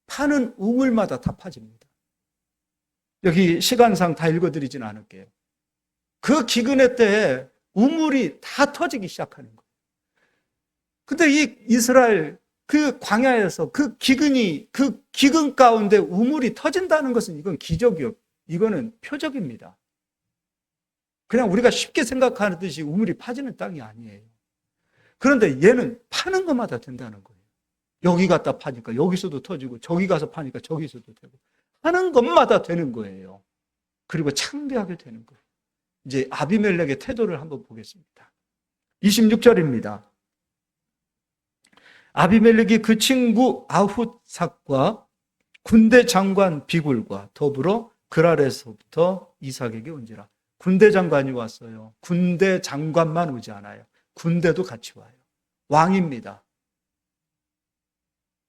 파는 우물마다 다 파집니다. 여기 시간상 다 읽어드리진 않을게요. 그 기근의 때에 우물이 다 터지기 시작하는 거예요. 근데 이 이스라엘 그 광야에서 그 기근 가운데 우물이 터진다는 것은 이건 기적이요. 이거는 표적입니다. 그냥 우리가 쉽게 생각하듯이 우물이 파지는 땅이 아니에요. 그런데 얘는 파는 것마다 된다는 거예요. 여기 갖다 파니까 여기서도 터지고, 저기 가서 파니까 저기서도 되고, 하는 것마다 되는 거예요. 그리고 창대하게 되는 거예요. 이제 아비멜렉의 태도를 한번 보겠습니다. 26절입니다. 아비멜렉이 그 친구 아훗삭과 군대 장관 비굴과 더불어 그랄에서부터 이삭에게 온지라. 군대 장관이 왔어요. 군대 장관만 오지 않아요. 군대도 같이 와요. 왕입니다.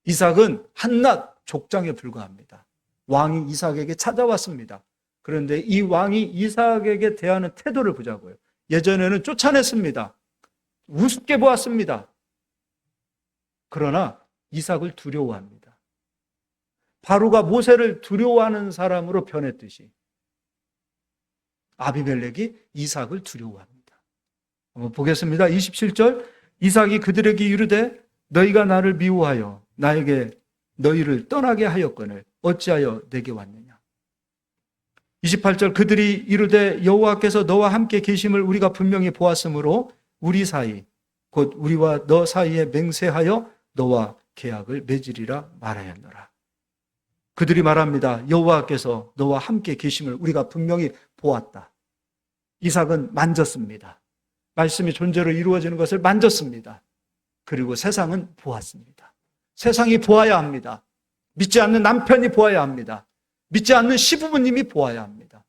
이삭은 한낱 족장에 불과합니다. 왕이 이삭에게 찾아왔습니다. 그런데 이 왕이 이삭에게 대하는 태도를 보자고요. 예전에는 쫓아냈습니다. 우습게 보았습니다. 그러나 이삭을 두려워합니다. 바로가 모세를 두려워하는 사람으로 변했듯이 아비멜렉이 이삭을 두려워합니다. 한번 보겠습니다. 27절. 이삭이 그들에게 이르되 너희가 나를 미워하여 나에게 너희를 떠나게 하였거늘 어찌하여 내게 왔느냐. 28절. 그들이 이르되 여호와께서 너와 함께 계심을 우리가 분명히 보았으므로 우리 사이 곧 우리와 너 사이에 맹세하여 너와 계약을 맺으리라 말하였노라. 그들이 말합니다. 여호와께서 너와 함께 계심을 우리가 분명히 보았다. 이삭은 만졌습니다. 말씀이 존재로 이루어지는 것을 만졌습니다. 그리고 세상은 보았습니다. 세상이 보아야 합니다. 믿지 않는 남편이 보아야 합니다. 믿지 않는 시부모님이 보아야 합니다.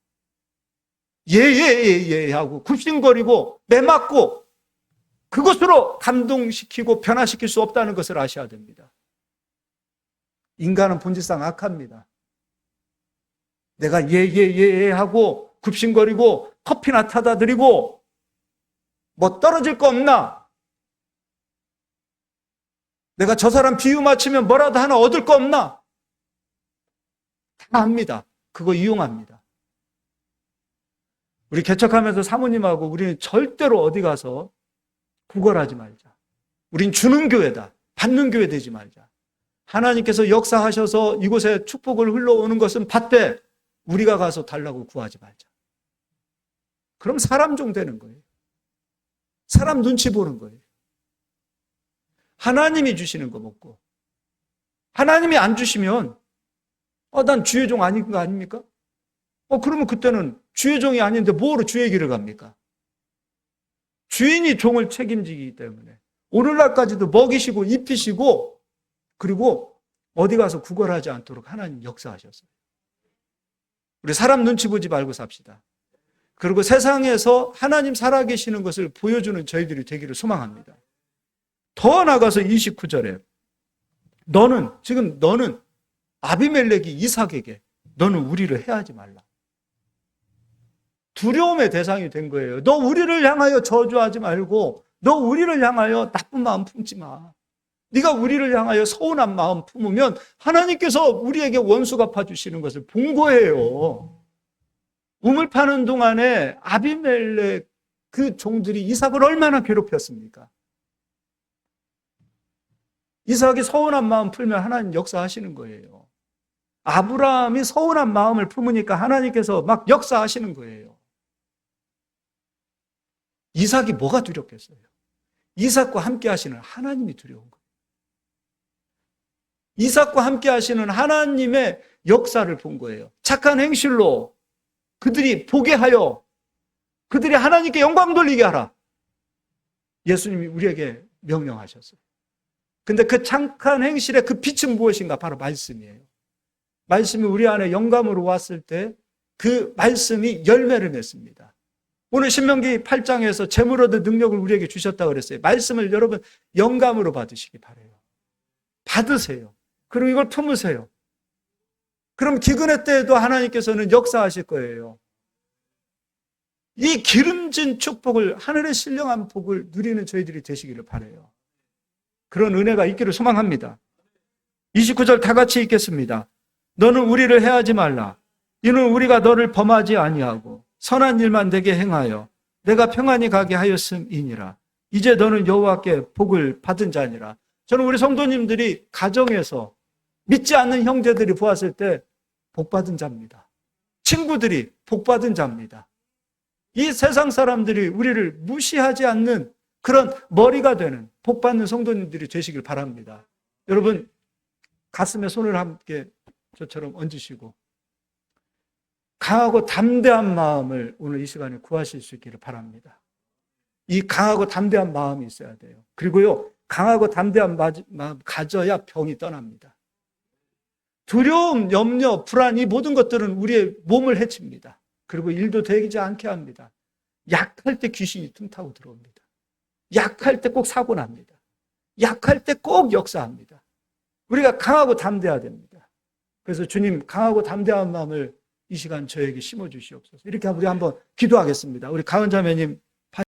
예 하고 굽신거리고 매맞고 그것으로 감동시키고 변화시킬 수 없다는 것을 아셔야 됩니다. 인간은 본질상 악합니다. 내가 예 하고 굽신거리고 커피나 타다 드리고 뭐 떨어질 거 없나? 내가 저 사람 비유 맞추면 뭐라도 하나 얻을 거 없나? 다 합니다. 그거 이용합니다. 우리 개척하면서 사모님하고 우리는 절대로 어디 가서 구걸하지 말자. 우린 주는 교회다. 받는 교회 되지 말자. 하나님께서 역사하셔서 이곳에 축복을 흘러오는 것은 받되 우리가 가서 달라고 구하지 말자. 그럼 사람 종 되는 거예요. 사람 눈치 보는 거예요. 하나님이 주시는 거 먹고 하나님이 안 주시면 난 주의 종 아닌 거 아닙니까? 그러면 그때는 주의 종이 아닌데 뭐로 주의 길을 갑니까? 주인이 종을 책임지기 때문에 오늘날까지도 먹이시고 입히시고 그리고 어디 가서 구걸하지 않도록 하나님 역사하셨어요. 우리 사람 눈치 보지 말고 삽시다. 그리고 세상에서 하나님 살아계시는 것을 보여주는 저희들이 되기를 소망합니다. 더 나아가서 29절에 너는 아비멜렉이 이삭에게 너는 우리를 해하지 말라. 두려움의 대상이 된 거예요. 너 우리를 향하여 저주하지 말고 너 우리를 향하여 나쁜 마음 품지 마. 네가 우리를 향하여 서운한 마음 품으면 하나님께서 우리에게 원수 갚아주시는 것을 본 거예요. 우물 파는 동안에 아비멜렉 그 종들이 이삭을 얼마나 괴롭혔습니까? 이삭이 서운한 마음 풀면 하나님 역사하시는 거예요. 아브라함이 서운한 마음을 품으니까 하나님께서 막 역사하시는 거예요. 이삭이 뭐가 두렵겠어요? 이삭과 함께 하시는 하나님이 두려운 거예요. 이삭과 함께 하시는 하나님의 역사를 본 거예요. 착한 행실로 그들이 보게 하여 그들이 하나님께 영광 돌리게 하라. 예수님이 우리에게 명령하셨어요. 근데 그 착한 행실의 그 빛은 무엇인가? 바로 말씀이에요. 말씀이 우리 안에 영감으로 왔을 때 그 말씀이 열매를 맺습니다. 오늘 신명기 8장에서 재물 얻을 능력을 우리에게 주셨다고 그랬어요. 말씀을 여러분 영감으로 받으시기 바라요. 받으세요. 그리고 이걸 품으세요. 그럼 기근의 때에도 하나님께서는 역사하실 거예요. 이 기름진 축복을, 하늘의 신령한 복을 누리는 저희들이 되시기를 바라요. 그런 은혜가 있기를 소망합니다. 29절 다 같이 읽겠습니다. 너는 우리를 해하지 말라. 이는 우리가 너를 범하지 아니하고 선한 일만 내게 행하여 내가 평안히 가게 하였음이니라. 이제 너는 여호와께 복을 받은 자니라. 저는 우리 성도님들이 가정에서 믿지 않는 형제들이 보았을 때 복받은 자입니다. 친구들이 복받은 자입니다. 이 세상 사람들이 우리를 무시하지 않는 그런 머리가 되는 복받는 성도님들이 되시길 바랍니다. 여러분 가슴에 손을 함께 저처럼 얹으시고 강하고 담대한 마음을 오늘 이 시간에 구하실 수 있기를 바랍니다. 이 강하고 담대한 마음이 있어야 돼요. 그리고요, 강하고 담대한 마음 가져야 병이 떠납니다. 두려움, 염려, 불안, 이 모든 것들은 우리의 몸을 해칩니다. 그리고 일도 되지 않게 합니다. 약할 때 귀신이 틈타고 들어옵니다. 약할 때 꼭 사고 납니다. 약할 때 꼭 역사합니다. 우리가 강하고 담대해야 됩니다. 그래서 주님, 강하고 담대한 마음을 이 시간 저에게 심어주시옵소서. 이렇게 우리 한번 기도하겠습니다. 우리 가은자매님